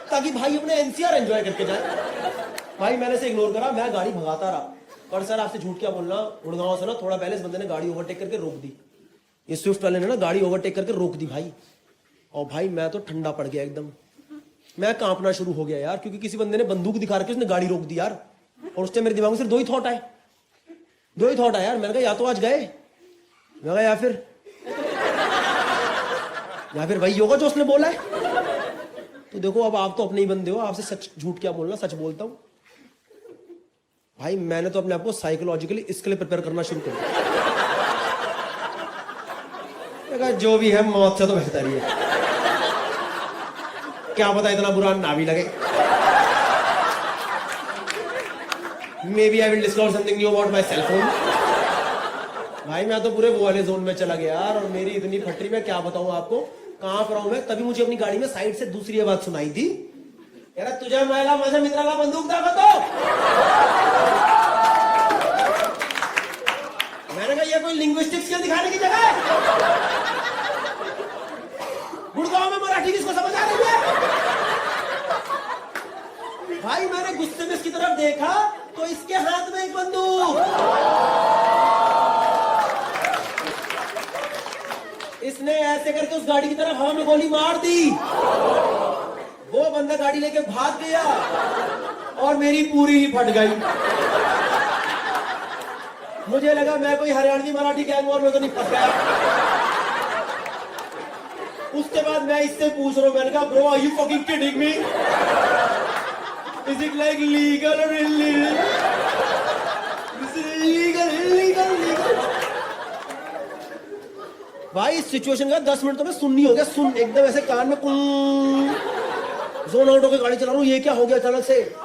S2: ताकि भाई अपने एनसीआर एंजॉय करके जाए। भाई मैंने से इग्नोर करा, मैं गाड़ी भगाता रहा। पर सर आपसे झूठ क्या बोलना, गुड़गांव से ना थोड़ा पहले इस बंदे ने गाड़ी ओवरटेक करके रोक दी, ये स्विफ्ट वाले ने ना गाड़ी ओवरटेक करके रोक दी भाई। और भाई मैं तो ठंडा पड़ गया एकदम, मैं कांपना शुरू हो गया यार, क्योंकि किसी बंदे ने बंदूक दिखा रखी, उसने गाड़ी रोक दी यार। और उससे मेरे दिमाग में सिर्फ दो ही थॉट आए यार। मैंने कहा या तो आज गए, मैं कहा या फिर वही होगा जो उसने बोला है। तो देखो अब आप तो अपने ही बंदे हो, आपसे सच झूठ क्या बोलना, सच बोलता हूं भाई। मैंने तो अपने आप को साइकोलॉजिकली इसके लिए प्रिपेयर करना शुरू कर दिया, जो भी है मौत से तो बेहतर ही है, क्या पता इतना बुरा ना भी लगे। Maybe I will discover something new about my cell phone. भाई मैं तो पूरे वो वाले जोन में चला गया यार, और मेरी इतनी फटरी में क्या बताऊं आपको, कहां पर हूं मैं। तभी मुझे अपनी गाड़ी में साइड से दूसरी आवाज सुनाई थी, यार तुझे महिला माझ्या मित्राला बंदूक दाखवतो। मैंने कहा ये कोई लिंग्विस्टिक स्किल दिखाने की जगह है, गुड़गांव में मराठी किसको समझ आ रही है। भाई मैंने गुस्से में इसकी तरफ देखा तो इसके हाथ में एक बंदूक, इसने ऐसे करके उस गाड़ी की तरफ हवा में गोली मार दी। वो बंदा गाड़ी लेके भाग गया और मेरी पूरी ही फट गई। मुझे लगा मैं कोई हरियाणवी मराठी गैंग वॉर में तो नहीं फंस गया। उसके बाद मैं इससे पूछ रहा हूं, मैंने कहा bro are you fucking kidding me, is it like legal और इलीगल, लीगल इलीगल लीगल। भाई इस सिचुएशन का 10 मिनट तो मैं सुननी हो गया, सुन एकदम ऐसे कान में जोन आउट होकर गाड़ी चला रहा हूं, ये क्या हो गया अचानक से।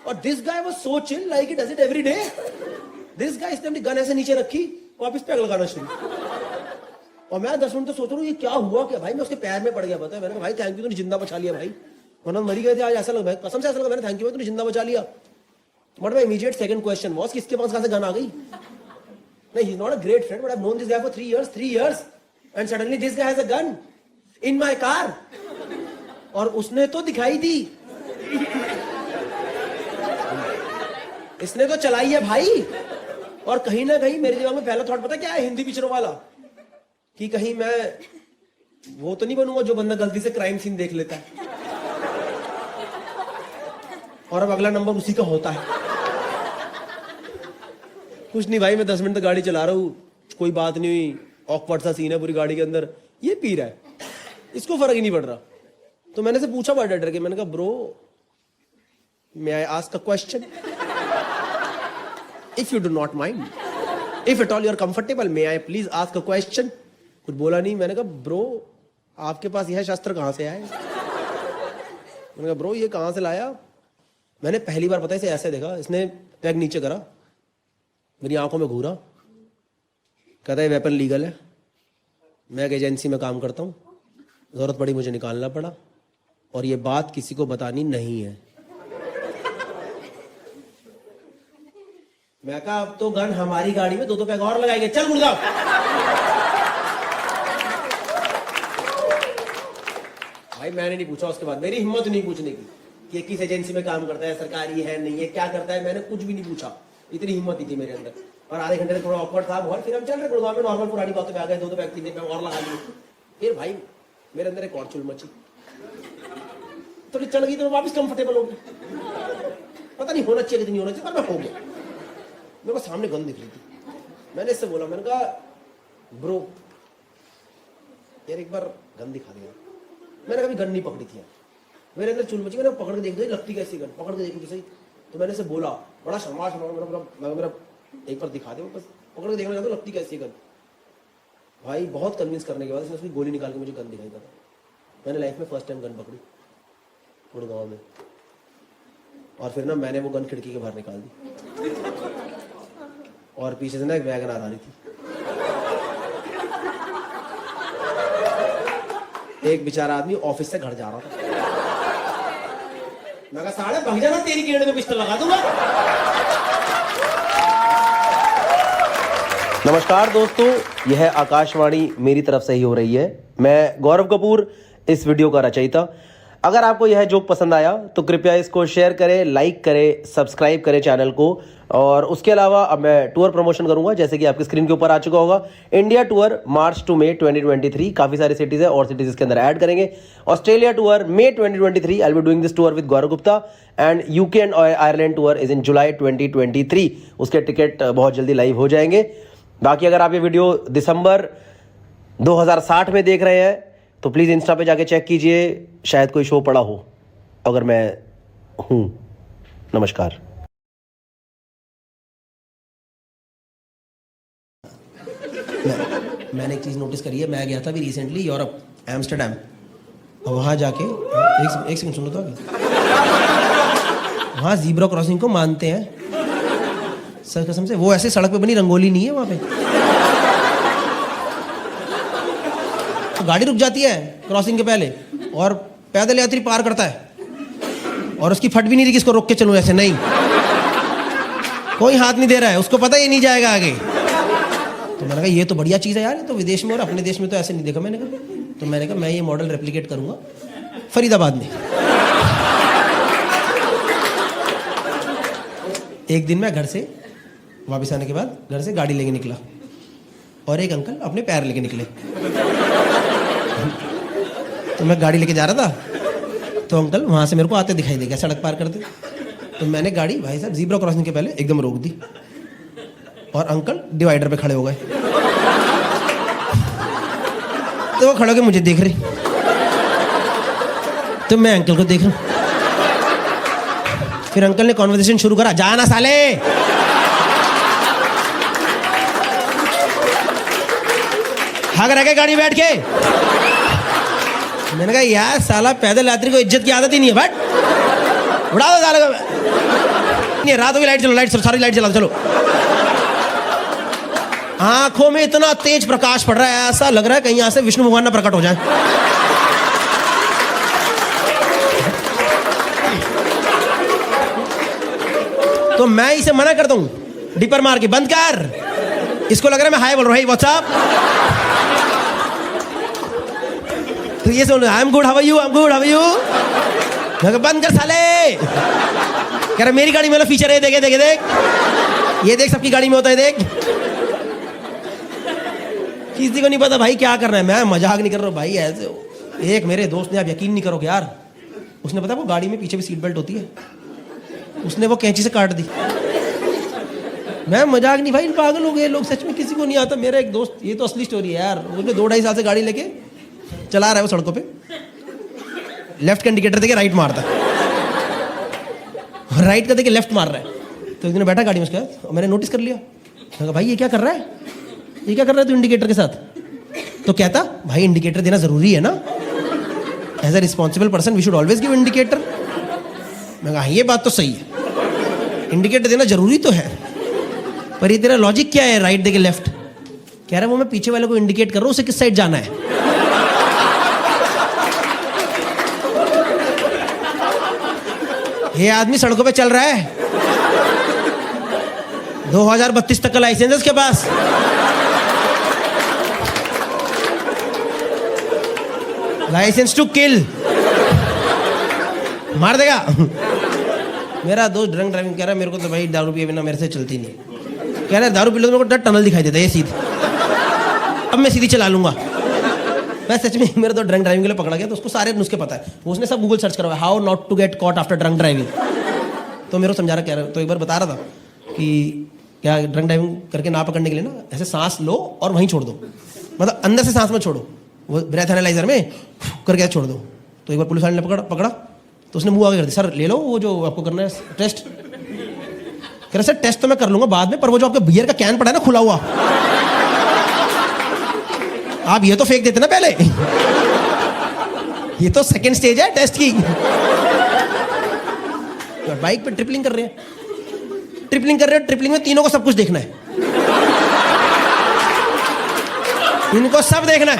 S2: और this guy was so chill like he does it every day. This guys ने अपनी गन ऐसे नीचे रखी, वापस पैक लगाना शुरू। और मैं 10 मिनट तो सोच रहा हूँ ये क्या हुआ क्या भाई, मैं उसके पैर में पड़ गया। पता है, मैंने कहा भाई थैंक यू, तूने जिंदा बचा लिया भाई, वरना मरी गए थे आज। ऐसा लगा कसम से, ऐसा लगा मैंने थैंक यू, तूने जिंदा बचा लिया। But my immediate second question was किसके पास कहां से गन आ गई। नहीं, he is not a great friend, but I have known this guy for 3 years and suddenly this guy has a gun in my car. और उसने तो दिखाई दी, इसने तो चलाई है भाई। और कहीं ना कहीं मेरे दिमाग में पहला थॉट पता क्या है, हिंदी पिक्चरों वाला, कि कहीं मैं वो तो नहीं बनूंगा जो बंदा गलती से क्राइम सीन देख लेता है और अब अगला नंबर उसी का होता है। कुछ नहीं भाई, मैं 10 मिनट तक गाड़ी चला रहा हूँ, कोई बात नहीं हुई, ऑकवर्ड सा सीन है पूरी गाड़ी के अंदर, ये पी रहा है, इसको फर्क ही नहीं पड़ रहा। तो मैंने से पूछा बड़ा डर के, मैंने कहा bro may I ask a question, if you do not mind, if at all you are comfortable, may I please ask a question. कुछ बोला नहीं। मैंने कहा ब्रो आपके पास यह शस्त्र कहां से आए। मैंने कहा ब्रो ये कहां से लाया। मैंने पहली बार पता है इसे ऐसे देखा, इसने पैग नीचे करा, मेरी आंखों में घूरा, कहता है वेपन लीगल है, मैं एक एजेंसी में काम करता हूँ, जरूरत पड़ी मुझे निकालना पड़ा, और ये बात किसी को बतानी नहीं है। मैं कहा अब तो गन हमारी गाड़ी में 2 पैग और लगाएंगे, चल गुड़गांव। भाई मैंने नहीं पूछा उसके बाद, मेरी हिम्मत नहीं पूछने की कि ये किस एजेंसी में काम करता है, सरकारी है नहीं है, क्या करता है, मैंने कुछ भी नहीं पूछा, इतनी हिम्मत ही थी मेरे अंदर। और आधे घंटे से थोड़ा ऑकवर्ड था बहुत, फिर हम चल रहे गुड़गांव में, नॉर्मल पुरानी बातों पे आ गए, 2 पैग 3 पैग और लगा लिए। फिर भाई मेरे अंदर एक और चुल मची, थोड़ी चढ़ गई तो वापस कंफर्टेबल हो गया। पता नहीं होना चाहिए कि नहीं होना चाहिए, पर मैं हो गया। मेरे को सामने गन दिख रही थी, मैंने इससे बोला, मैंने कहा ब्रो यार एक बार गन दिखा दिया। मैंने कभी गन नहीं पकड़ी थी यार, मेरे अंदर चुल मची, मैंने पकड़ के देख दो लगती कैसी गन, पकड़ के देखी तो सही। तो मैंने इससे बोला बड़ा शर्मा मेरा एक बार दिखा दे, बस पकड़ के देखना चाहता हूँ लगती कैसी गन। भाई बहुत कन्विंस करने के बाद इसने उसकी गोली निकाल के मुझे गन दिखाई था। मैंने लाइफ में फर्स्ट टाइम गन पकड़ी गुड़गांव में, और फिर ना मैंने वो गन खिड़की के बाहर निकाल दी, और पीछे से ना एक वैगन आ रही थी। एक बेचारा आदमी ऑफिस से घर जा रहा था, मैं कहा साले भाग जाना, तेरी केड़ में पिस्टल लगा दूंगा। नमस्कार दोस्तों, यह आकाशवाणी मेरी तरफ से ही हो रही है। मैं गौरव कपूर, इस वीडियो का रचयिता। अगर आपको यह जोक पसंद आया तो कृपया इसको शेयर करें, लाइक करें, सब्सक्राइब करें चैनल को। और उसके अलावा अब मैं टूर प्रमोशन करूंगा, जैसे कि आपकी स्क्रीन के ऊपर आ चुका होगा। इंडिया टूर मार्च टू मई 2023, काफ़ी सारी सिटीज़ है और सिटीज़ इसके अंदर ऐड करेंगे। Australia tour May 2023, I will be doing this tour with Gaurav Gupta. And UK and Ireland tour is in July 2023, उसके टिकट बहुत जल्दी लाइव हो जाएंगे। बाकी अगर आप ये वीडियो दिसंबर 2060 में देख रहे हैं तो प्लीज़ इंस्टा पे जाके चेक कीजिए, शायद कोई शो पड़ा हो, अगर मैं हूँ। नमस्कार। मैंने एक चीज़ नोटिस करी है, मैं गया था अभी रिसेंटली यूरोप, एम्स्टर्डम, और वहाँ जाके एक सेकंड सुनो तो, वहाँ जीब्रा क्रॉसिंग को मानते हैं सर कसम से। वो ऐसे सड़क पे बनी रंगोली नहीं है वहाँ पे, तो गाड़ी रुक जाती है क्रॉसिंग के पहले और पैदल यात्री पार करता है, और उसकी फट भी नहीं रही किसको रोक के चलूं, ऐसे नहीं, कोई हाथ नहीं दे रहा है, उसको पता ही नहीं जाएगा आगे। तो मैंने कहा ये तो बढ़िया चीज़ है यार, तो विदेश में और अपने देश में तो ऐसे नहीं देखा मैंने कहा। तो मैंने कहा मैं ये मॉडल रेप्लिकेट करूंगा फरीदाबाद में। एक दिन मैं घर से वापस आने के बाद घर से गाड़ी लेके निकला, और एक अंकल अपने पैर लेके निकले। तो मैं गाड़ी लेके जा रहा था, तो अंकल वहाँ से मेरे को आते दिखाई दे गया सड़क पार करते। तो मैंने गाड़ी भाई साहब जीब्रा क्रॉसिंग के पहले एकदम रोक दी, और अंकल डिवाइडर पे खड़े हो गए। तो वो खड़े होकर मुझे देख रहे, तो मैं अंकल को देख रहा हूँ। फिर अंकल ने कॉन्वर्सेशन शुरू करा, जाना साले, भाग रखे गाड़ी बैठ के। मैंने कहा यार साला पैदल यात्री को इज्जत की आदत ही नहीं है, बट उड़ा दो साले को। रात होगी, लाइट चलो, लाइट सारी लाइट चला चलो। आंखों में इतना तेज प्रकाश पड़ रहा है, ऐसा लग रहा है कहीं यहां से विष्णु भगवान ना प्रकट हो जाए। तो मैं इसे मना करता हूं, डिपर मार के बंद कर। इसको लग रहा है मैं हाय बोल रहा हूं, व्हाट्सअप। तो ये सुन, I am good, how are you, I am good, how are you. बंद कर साले। कह रहा मेरी गाड़ी में फीचर है, देखे देखे देख, ये देख सबकी गाड़ी में होता है, देख। किसी को नहीं पता भाई क्या करना है। मैं मजाक नहीं कर रहा हूँ भाई, ऐसे एक मेरे दोस्त ने, आप यकीन नहीं करोगे यार, उसने पता वो गाड़ी में पीछे भी सीट बेल्ट होती है, उसने वो कैंची से काट दी। मैं मजाक नहीं भाई, पागल हो गए लोग सच में, किसी को नहीं आता। मेरा एक दोस्त, ये तो असली स्टोरी है यार, उसने 2-2.5 साल से गाड़ी लेके चला रहा है वो सड़कों पे, लेफ्ट का इंडिकेटर देके राइट मारता है, राइट का देके लेफ्ट मार रहा है। तो एक दिन बैठा गाड़ी में उसके, मैंने नोटिस कर लिया, कहा भाई ये क्या कर रहा है, ये क्या कर रहा है तू इंडिकेटर के साथ। तो कहता भाई इंडिकेटर देना जरूरी है ना, as a responsible person we should always give indicator. मैं कहा ये बात तो सही है, इंडिकेटर देना जरूरी तो है, पर ये तेरा लॉजिक क्या है राइट देके लेफ्ट। कह रहा है वो मैं पीछे वाले को इंडिकेट कर रहा हूं, उसे किस साइड जाना है। ये आदमी सड़कों पे चल रहा है, 2032 तक का लाइसेंस है उसके पास। लाइसेंस टू किल, मार देगा। मेरा दोस्त ड्रंक ड्राइविंग कह रहा है, मेरे को तो भाई दारू पिए बिना मेरे से चलती नहीं। कह रहा है दारू पी लो तो मेरे को टनल दिखाई देता है, ये सीधी, अब मैं सीधी चला लूंगा। मैं सच में, मेरा तो ड्रंक ड्राइविंग के लिए पकड़ा गया, तो उसको सारे नुस्खे पता है, उसने सब गूगल सर्च करवाया, how not to get caught after drunk driving. तो मेरे को समझा रहा, कह रहा, तो एक बार बता रहा था कि क्या ड्रंक ड्राइविंग करके ना पकड़ने के लिए ना, ऐसे सांस लो और वहीं छोड़ दो, मतलब अंदर से सांस मत छोड़ो, वो ब्रेथ एनालाइजर में करके छोड़ दो। तो एक बार पुलिस वाले ने पकड़ा तो उसने मुंह आगे कर दिया, सर ले लो वो जो आपको करना है टेस्ट। कह रहा सर टेस्ट तो मैं कर लूंगा बाद में, पर वो जो आपके बियर का कैन पड़ा है ना खुला हुआ, आप ये तो फेंक देते ना पहले, ये तो सेकंड स्टेज है टेस्ट की। बाइक पे ट्रिपलिंग कर रहे हैं, ट्रिपलिंग में तीनों को सब कुछ देखना है, इनको सब देखना है।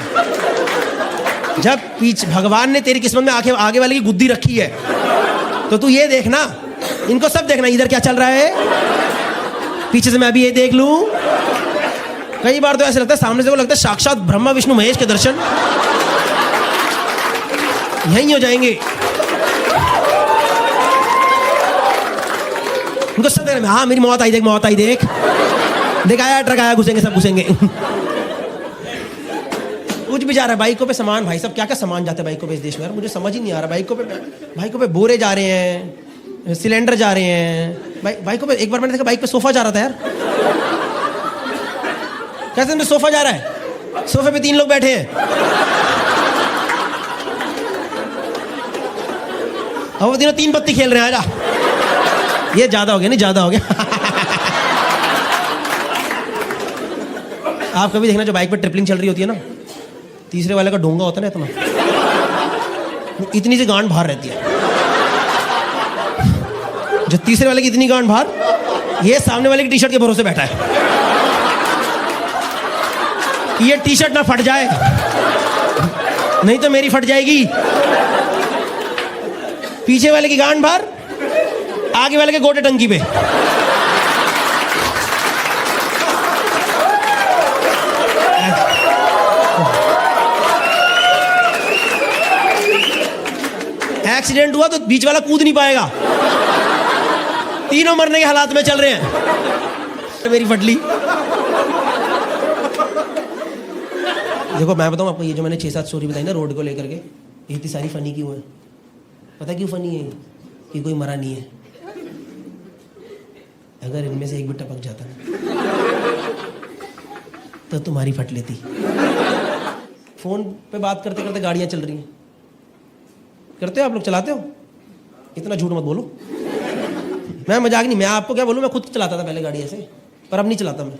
S2: जब पीछे भगवान ने तेरी किस्मत में आगे वाले की गुद्दी रखी है, तो तू ये देखना, इनको सब देखना, इधर क्या चल रहा है, पीछे से मैं अभी ये देख लूं। कई बार तो ऐसे लगता है सामने से वो लगता है साक्षात ब्रह्मा विष्णु महेश के दर्शन यहीं हो जाएंगे। इनको सब देखना, हाँ मेरी मौत आई देख, मौत आई देख, देख आया ट्रक आया, घुसेंगे सब घुसेंगे। कुछ भी जा रहा है बाइकों पे सामान, भाई सब क्या क्या सामान जाता है बाइकों पे इस देश में यार, मुझे समझ ही नहीं आ रहा। बाइकों पे बोरे जा रहे हैं, सिलेंडर जा रहे हैं बाइकों पे। एक बार मैंने देखा बाइक पे सोफा जा रहा था यार, कैसे में सोफा जा रहा है, सोफे पे 3 लोग बैठे हैं, और वो तीनों 3 पत्ती खेल रहे हैं। आजा, ये ज्यादा हो गया, नहीं ज्यादा हो गया। आप कभी देखना जो बाइक पे ट्रिपलिंग चल रही होती है ना, तीसरे वाले का डोंगा होता है ना इतना, इतनी सी गांड बाहर रहती है, जो तीसरे वाले की इतनी गांड बाहर, ये सामने वाले की टी शर्ट के भरोसे बैठा है, ये टी शर्ट ना फट जाए, नहीं तो मेरी फट जाएगी। पीछे वाले की गांड बाहर, आगे वाले के गोटे टंकी पे। एक्सीडेंट हुआ तो बीच वाला कूद नहीं पाएगा, तीनों मरने के हालात में चल रहे हैं। मेरी फटली। देखो मैं बताऊं आपको, ये जो मैंने 6-7 स्टोरी बताई ना रोड को लेकर के, ये इतनी सारी फनी क्यों है? पता क्यों फनी है? कि कोई मरा नहीं है। अगर इनमें से एक भी टपक जाता तो तुम्हारी फट लेती। फोन पे बात करते करते गाड़ियां चल रही हैं, करते हो आप लोग, चलाते हो? इतना झूठ मत बोलो, मैं मजाक नहीं, मैं आपको क्या बोलूं, मैं खुद चलाता था पहले गाड़ी ऐसे, पर अब नहीं चलाता मैं,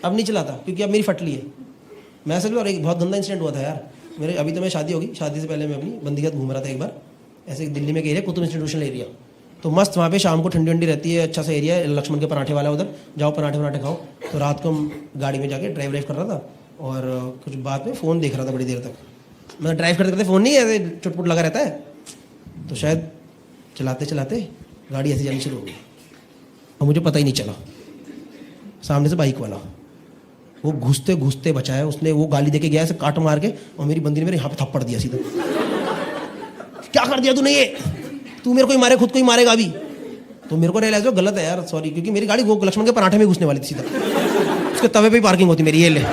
S2: अब नहीं चलाता क्योंकि अब मेरी फटली है। मैं असल में, और एक बहुत गंदा इंसिडेंट हुआ था यार मेरे, अभी तो मैं शादी होगी, शादी से पहले मैं अपनी बंदीगत घूम रहा था एक बार, ऐसे दिल्ली में एक एरिया, कुतुब इंस्टीट्यूशनल एरिया, तो मस्त वहाँ पे शाम को ठंडी ठंडी रहती है, अच्छा सा एरिया है, लक्ष्मण के पराठे वाला उधर जाओ, पराठे वराठे खाओ। तो रात को हम गाड़ी में जाके ड्राइव कर रहा था और कुछ बात में फ़ोन देख रहा था बड़ी देर तक। मतलब ड्राइव करते करते फ़ोन नहीं ऐसे चुटपुट लगा रहता है, तो शायद चलाते चलाते गाड़ी ऐसी जानी शुरू हो गई और मुझे पता ही नहीं चला। सामने से बाइक वाला वो घुसते घुसते बचाया उसने, वो गाली देके गया ऐसे काट मार के और मेरी बंदी ने मेरे यहाँ पे थप्पड़ दिया सीधा। क्या कर दिया तूने ये, तू मेरे को ही मारे खुद को ही मारेगा अभी। तो मेरे को रियलाइज हुआ गलत है यार, सॉरी, क्योंकि मेरी गाड़ी वो लक्ष्मण के पराठे में घुसने वाली थी सीधा, उसके तवे पे ही पार्किंग होती मेरी, ये ले।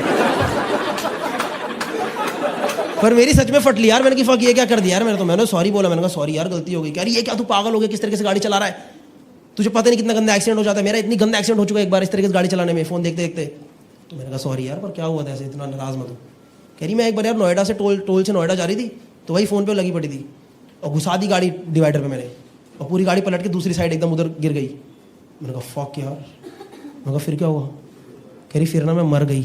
S2: पर मेरी सच में फट ली यार, मैंने कि फक ये क्या कर दिया यार। मैंने सॉरी बोला, मैंने कहा सॉरी यार गलती हो गई। कह रही ये क्या तू पागल हो गया, किस तरीके से गाड़ी चला रहा है, तुझे पता नहीं कितना गंदा एक्सीडेंट हो जाता है। मेरा इतनी गंदा एक्सीडेंट हो चुका है एक बार इस तरीके से गाड़ी चलाने में, फ़ोन देखते देखते। तो मैंने कहा सॉरी यार, पर क्या हुआ था ऐसे, इतना नाराज़ मत हो। कह रही मैं एक बार यार नोएडा से टोल से नोएडा जा रही थी, तो वही फ़ोन पे लगी पड़ी थी और घुसा दी गाड़ी डिवाइडर पे मैंने, और पूरी गाड़ी पलट के दूसरी साइड एकदम उधर गिर गई। मैंने कहा फक यार। मैंने कहा फिर क्या हुआ, कह रही फिर ना मैं मर गई।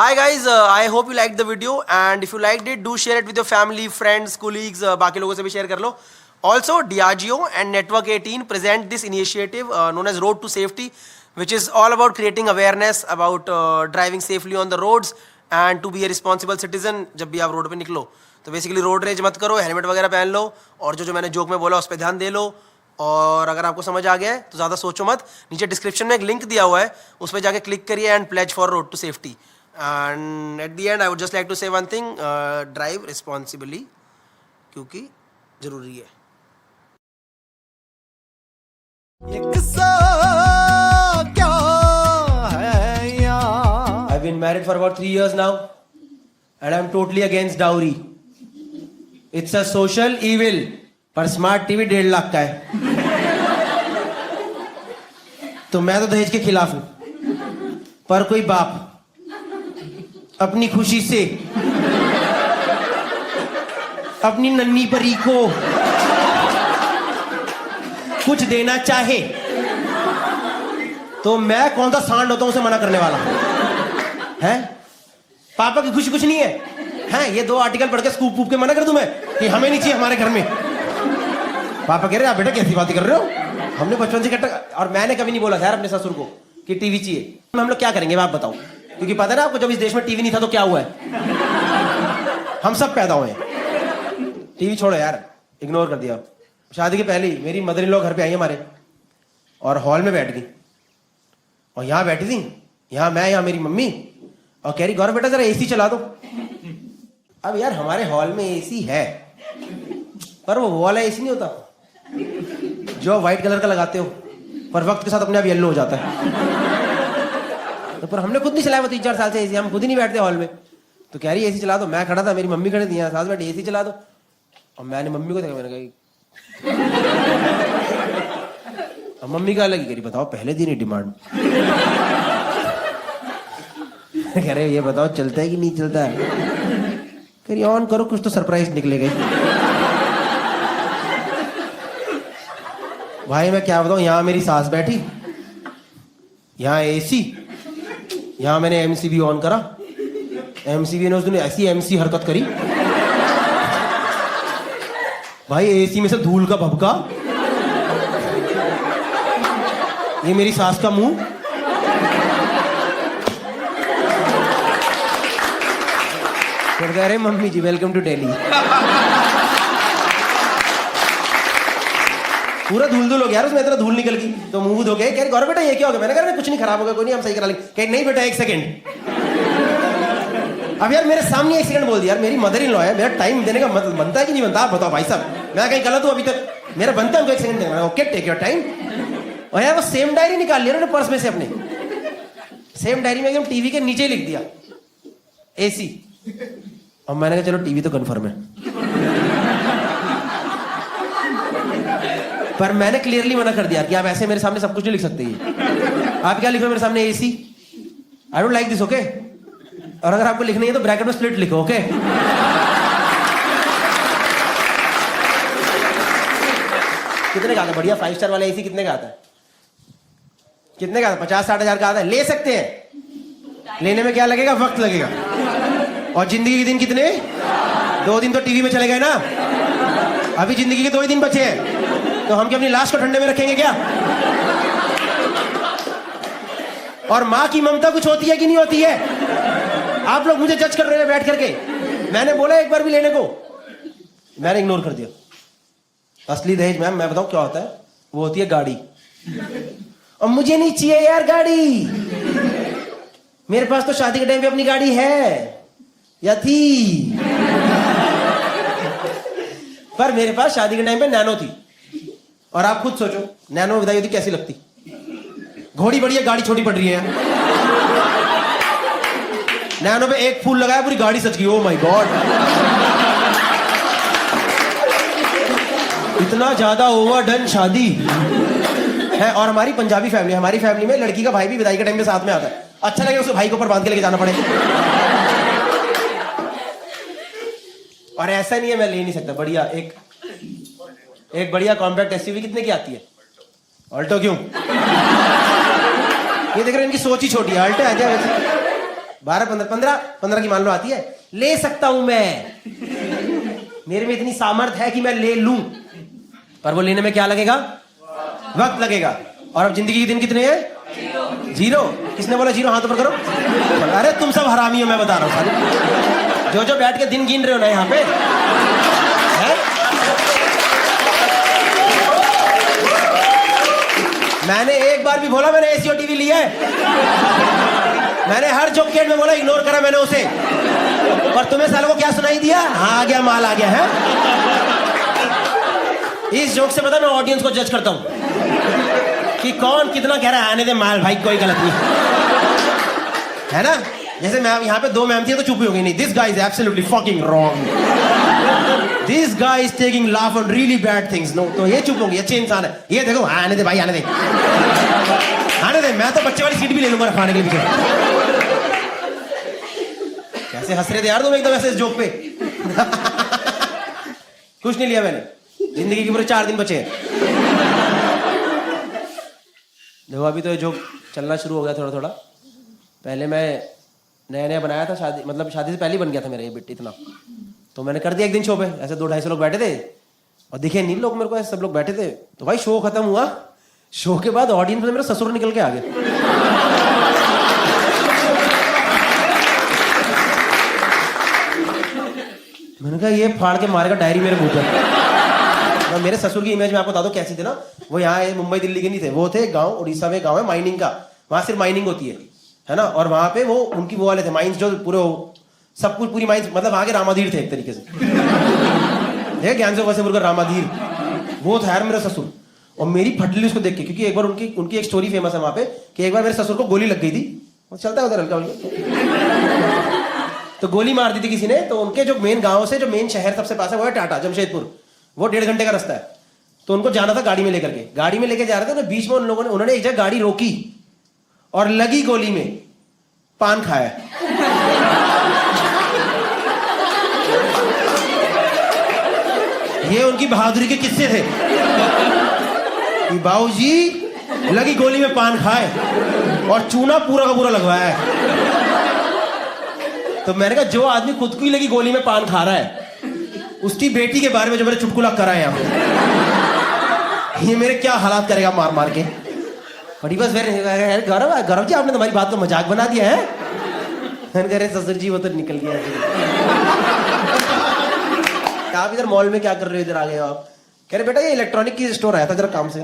S2: Hi guys, I hope you liked the video and if you liked it, do share it with your family, friends, colleagues, बाकी लोगों से भी share कर लो. Also, Diageo and Network 18 present this initiative known as Road to Safety, which is all about creating awareness about driving safely on the roads and to be a responsible citizen. जब भी आप road पे निकलो तो basically road rage मत करो, helmet वगैरह पहन लो और जो मैंने जोक में बोला उस पर ध्यान दे लो. और अगर आपको समझ आ गया है तो ज़्यादा सोचो मत, नीचे डिस्क्रिप्शन में एक लिंक दिया हुआ है, उस पर जाके क्लिक करिए and pledge for road to safety. And at the end I would just like to say one thing, drive responsibly क्योंकि जरूरी है. I've been married for about 3 years now and I'm totally against dowry. It's a social evil. पर smart TV 1.5 lakh का है तो मैं तो दहेज के खिलाफ हूं. पर कोई बाप अपनी खुशी से अपनी नन्ही परी को कुछ देना चाहे तो मैं कौन सा सांड होता हूं उसे मना करने वाला है. पापा की खुशी कुछ नहीं है. ये 2 आर्टिकल पढ़ के स्कूप के मना कर दूं मैं कि हमें नहीं चाहिए हमारे घर में. पापा कह रहे आप बेटा कैसी बातें कर रहे हो, हमने बचपन से इकट्ठा. और मैंने कभी नहीं बोला था यार अपने ससुर को कि टीवी चाहिए. हम लोग क्या करेंगे आप बताओ, क्योंकि पता है ना आपको जब इस देश में टीवी नहीं था तो क्या हुआ है, हम सब पैदा हुए हैं. टीवी छोड़ो यार, इग्नोर कर दिया. शादी के पहले ही मेरी मदर इन लॉ घर पे आई हमारे और हॉल में बैठ गई और यहाँ बैठी थी, यहाँ मैं यहाँ मेरी मम्मी, और कह रही गौरव बेटा जरा एसी चला दो. अब यार हमारे हॉल में एसी है पर वो वाला एसी नहीं होता जो व्हाइट कलर का लगाते हो पर वक्त के साथ अपने आप येलो हो जाता है. तो पर हमने खुद नहीं चलाया वो 3-4 साल से एसी, हम खुद ही नहीं बैठते हॉल में. तो कह रही एसी चला दो. मैं खड़ा था, मेरी मम्मी खड़ी थी यहाँ साथ बैठी, एसी चला दो. और मैंने मम्मी को देखा, मैंने कहा मम्मी का अलग ही करी, बताओ पहले दिन ही डिमांड. कह रहे ये बताओ चलता है कि नहीं चलता है. कह रही ऑन करो कुछ तो सरप्राइज निकलेगा. भाई मैं क्या बताऊं, यहाँ मेरी सास बैठी, यहाँ एसी, यहाँ मैंने एमसीबी ऑन करा, एमसीबी ने उसने ऐसी एमसी हरकत करी भाई, एसी में से धूल का भभका, ये मेरी सास का मुंह. फिर कह रहे mummy ji welcome to Delhi. पूरा धूल हो गया यार उसमें, इतना धूल निकल गई. तो मुंह धो गए, कह रहे गौरव बेटा ये क्या हो गया. मैंने कहा कुछ नहीं खराब हो गया, कोई नहीं हम सही करा लेंगे. कह नहीं बेटा 1 सेकंड. अब यार मेरे सामने 1 सेकंड बोल दिया यार, मेरी मदर इन लॉ है, मेरा टाइम देने का मतलब बनता है कि नहीं बनता आप बताओ भाई साहब. मैं कहीं गलत हूं अभी तक, मेरा बनता है उनको 1 सेकंड देना. Okay take your time. और यार वो सेम डायरी निकाल लिया उन्होंने पर्स में से अपने, सेम डायरी में एकदम टीवी के नीचे लिख दिया एसी. और मैंने कहा चलो टीवी तो कन्फर्म है. पर मैंने क्लियरली मना कर दिया कि आप ऐसे मेरे सामने सब कुछ नहीं लिख सकते. आप क्या लिख रहे हो मेरे सामने AC, I don't like this. Okay, और अगर आपको लिखनी है तो ब्रैकेट में स्प्लिट लिखो. ओके कितने का आता है बढ़िया 5 स्टार वाला एसी कितने का आता है? कितने का आता है? 50-60 हजार का आता है। ले सकते हैं, लेने में क्या लगेगा? वक्त लगेगा। और जिंदगी के दिन कितने? 2 दिन तो टीवी में चले गए ना। अभी जिंदगी के 2 ही दिन बचे हैं, तो हम क्या अपनी लाश को ठंडे में रखेंगे क्या? और माँ की ममता कुछ होती है कि नहीं होती है? आप लोग मुझे जज कर रहे हैं बैठ करके। मैंने बोला एक बार भी लेने को, मैंने इग्नोर कर दिया। असली दहेज मैम मैं बताऊं क्या होता है? वो होती है गाड़ी। और मुझे नहीं चाहिए यार गाड़ी, मेरे पास तो शादी के टाइम पे अपनी गाड़ी है या थी, पर मेरे पास शादी के टाइम पे नैनो थी। और आप खुद सोचो नैनो में बधाई होती कैसी लगती? घोड़ी बड़ी है, गाड़ी छोटी पड़ रही है। नैनो पे एक फूल लगाया पूरी गाड़ी सज गई। ओ माय गॉड, इतना ज्यादा ओवरडन शादी है। और हमारी पंजाबी फैमिली, हमारी फैमिली में लड़की का भाई भी विदाई के टाइम में साथ में आता है। अच्छा लगे उसे भाई के ऊपर बांध के लेके जाना पड़े। और ऐसा नहीं है मैं ले नहीं सकता। बढ़िया एक बढ़िया कॉम्पैक्ट एसयूवी कितने की आती है? ऑल्टो क्यों? ये देख रहे हैं इनकी सोच ही छोटी है। ऑल्टो आ जाए 12-15 की मान लो आती है। ले सकता हूं मैं, मेरे में इतनी सामर्थ है कि मैं ले लूं, पर वो लेने में क्या लगेगा? वक्त लगेगा। और अब जिंदगी के दिन कितने हैं? 0। किसने बोला 0? हाथ ऊपर करो। अरे तुम सब हरामी हो, मैं बता रहा हूं सारे जो बैठ के दिन गिन रहे हो ना यहाँ पे है? मैंने एक बार भी बोला मैंने एसी और टीवी लिया है? मैंने हर जोकेट में बोला, इग्नोर करा मैंने उसे। और तुम्हें सालों को क्या सुनाई दिया? हाँ आ गया, माल आ गया है। इस जोक से पता मैं ऑडियंस को जज करता हूं कि कौन कितना कह रहा है। आने दे माल भाई, कोई गलत नहीं है ना। जैसे मैम यहाँ पे 2 मैम थी तो चुप ही हो गई। नहीं, this guy is absolutely fucking wrong, this guy is taking laugh on really bad things. No, तो ये चुप होगी, अच्छे इंसान है। ये देखो, आने दे भाई, आने दे आने दे। मैं तो बच्चे वाली सीट भी ले लूंगा खाने के लिए। कैसे हंस रहे थे यार तुम एकदम ऐसे इस जोक पे। कुछ नहीं लिया मैंने, जिंदगी के पूरे 4 दिन बचे हैं। देखो अभी तो ये जोक चलना शुरू हो गया थोड़ा थोड़ा। पहले मैं नया बनाया था, शादी मतलब शादी से पहले ही बन गया था मेरा ये बिट इतना। तो मैंने कर दिया एक दिन शो पे, ऐसे 200-250 लोग बैठे थे और दिखे नहीं लोग मेरे को, ऐसे सब लोग बैठे थे। तो भाई शो खत्म हुआ, शो के बाद ऑडियंस में मेरा ससुर निकल के आ गया। मैंने कहा ये फाड़ के मारेगा डायरी मेरे मुंह पर। मेरे ससुर की इमेज में आपको बता दो कैसी थी ना, वो यहाँ मुंबई दिल्ली के नहीं थे, वो थे गांव, उड़ीसा में गांव है माइनिंग का, वहां सिर्फ माइनिंग होती है ना। और वहां पे वो उनकी वो वाले थे माइंस, जो पूरे सब कुछ पूरी माइंस, मतलब वहां के रामाधीर थे एक तरीके से। ज्ञान से वैसे रामाधीर वो था यार मेरा ससुर। और मेरी फटली उसको देख के, क्योंकि एक बार उनकी एक स्टोरी फेमस है वहां पे कि एक बार मेरे ससुर को गोली लग गई थी। वो चलता है उधर हल्का हल्का, तो गोली मार दी थी किसी ने। तो उनके जो मेन गांव से जो मेन शहर सबसे पास है वो है टाटा जमशेदपुर, वो 1.5 घंटे का रास्ता है। तो उनको जाना था गाड़ी में लेकर के, गाड़ी में लेके जा रहे थे। तो बीच में उन लोगों ने उन्होंने एक जगह गाड़ी रोकी और लगी गोली में पान खाया। ये उनकी बहादुरी के किस्से थे कि बाबूजी लगी गोली में पान खाए और चूना पूरा का पूरा लगवाया है। तो मैंने कहा जो आदमी खुद को ही लगी गोली में पान खा रहा है, उसकी बेटी के बारे में जो मैंने चुटकुला करा है यहाँ, ये मेरे क्या हालात करेगा मार मार के। बड़ी बस गौरव जी आपने तुम्हारी बात को मजाक बना दिया है। मैंने कह रहे ससुर जी वो तो निकल गया। आप इधर मॉल में क्या कर रहे हो, इधर आ गए हो आप? कह रहे बेटा ये इलेक्ट्रॉनिक की स्टोर आया था जरा काम से।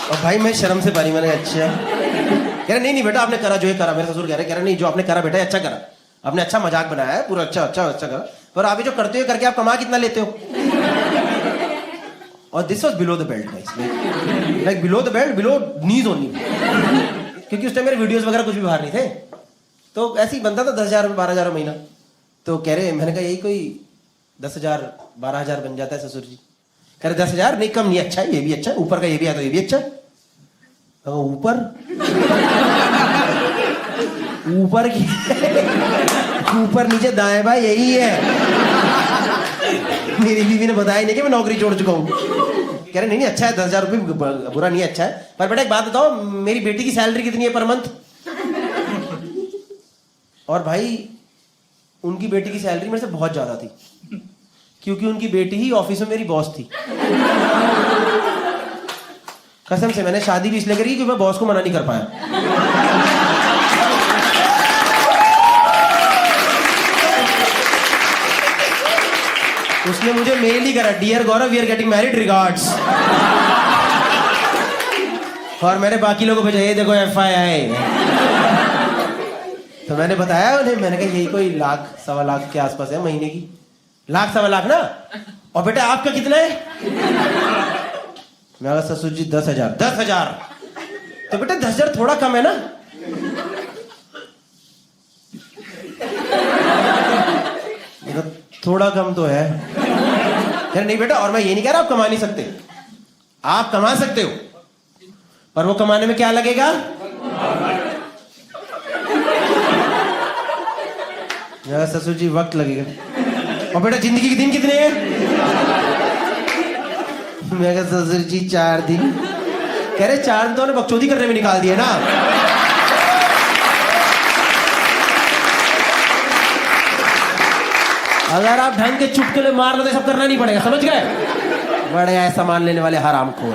S2: और भाई मैं शर्म से पारी, मैंने अच्छा कह रहे नहीं बेटा आपने करा जो ये करा। मेरे ससुर कह रहे नहीं जो आपने करा बेटा अच्छा करा, आपने अच्छा मजाक बनाया है पूरा, अच्छा करा। पर आप जो करते हो करके आप कमा कितना लेते हो? और this was below the belt guys, like below the belt, below knees only, क्योंकि उस टाइम मेरे वीडियोस वगैरह कुछ भी बाहर नहीं थे। तो ऐसे ही बनता था 10,000-12,000 महीना। तो कह रहे, मैंने कहा यही कोई 10,000-12,000 बन जाता है ससुर जी। कह रहे 10,000 नहीं, कम नहीं, अच्छा ये भी अच्छा, ऊपर का ये भी है तो ये भी अच्छा। ऊपर ऊपर की ऊपर नीचे दाएं बाएं यही है। मेरी बीवी ने बताया नहीं कि मैं नौकरी छोड़ चुका हूँ। कह रहे नहीं अच्छा है, 10,000 रुपये बुरा नहीं है, अच्छा है। पर बेटा एक बात बताओ, मेरी बेटी की सैलरी कितनी है पर मंथ? और भाई उनकी बेटी की सैलरी मेरे से बहुत ज्यादा थी, क्योंकि उनकी बेटी ही ऑफिस में मेरी बॉस थी। कसम से मैंने शादी भी इसलिए करी कि मैं बॉस को मना नहीं कर पाया। उसने मुझे मेल ही करा, dear Gaurav we are getting married regards. और मैंने बाकी लोगों को भेजा, ये देखो FYI। तो मैंने बताया उन्हें, मैंने कहा यही कोई 1 सवा लाख के आसपास है महीने की। 1 सवा लाख ना। और बेटा आपका कितना है? मैं कहा ससुर जी 10,000। 10,000 तो बेटा 10,000 थोड़ा कम है ना। थोड़ा कम तो है। यार नहीं बेटा, और मैं ये नहीं कह रहा आप कमा नहीं सकते, आप कमा सकते हो, पर वो कमाने में क्या लगेगा? यार ससुर जी वक्त लगेगा। और बेटा जिंदगी के दिन कितने हैं? मैं कहा ससुर जी 4 दिन। कह रहे 4 दिन तो उन्हें बकचोदी करने में निकाल दिया ना। अगर आप ढंग के चुटकुले मार लेते सब करना नहीं पड़ेगा, समझ गए? बड़े ऐसा मान लेने वाले हरामखोर।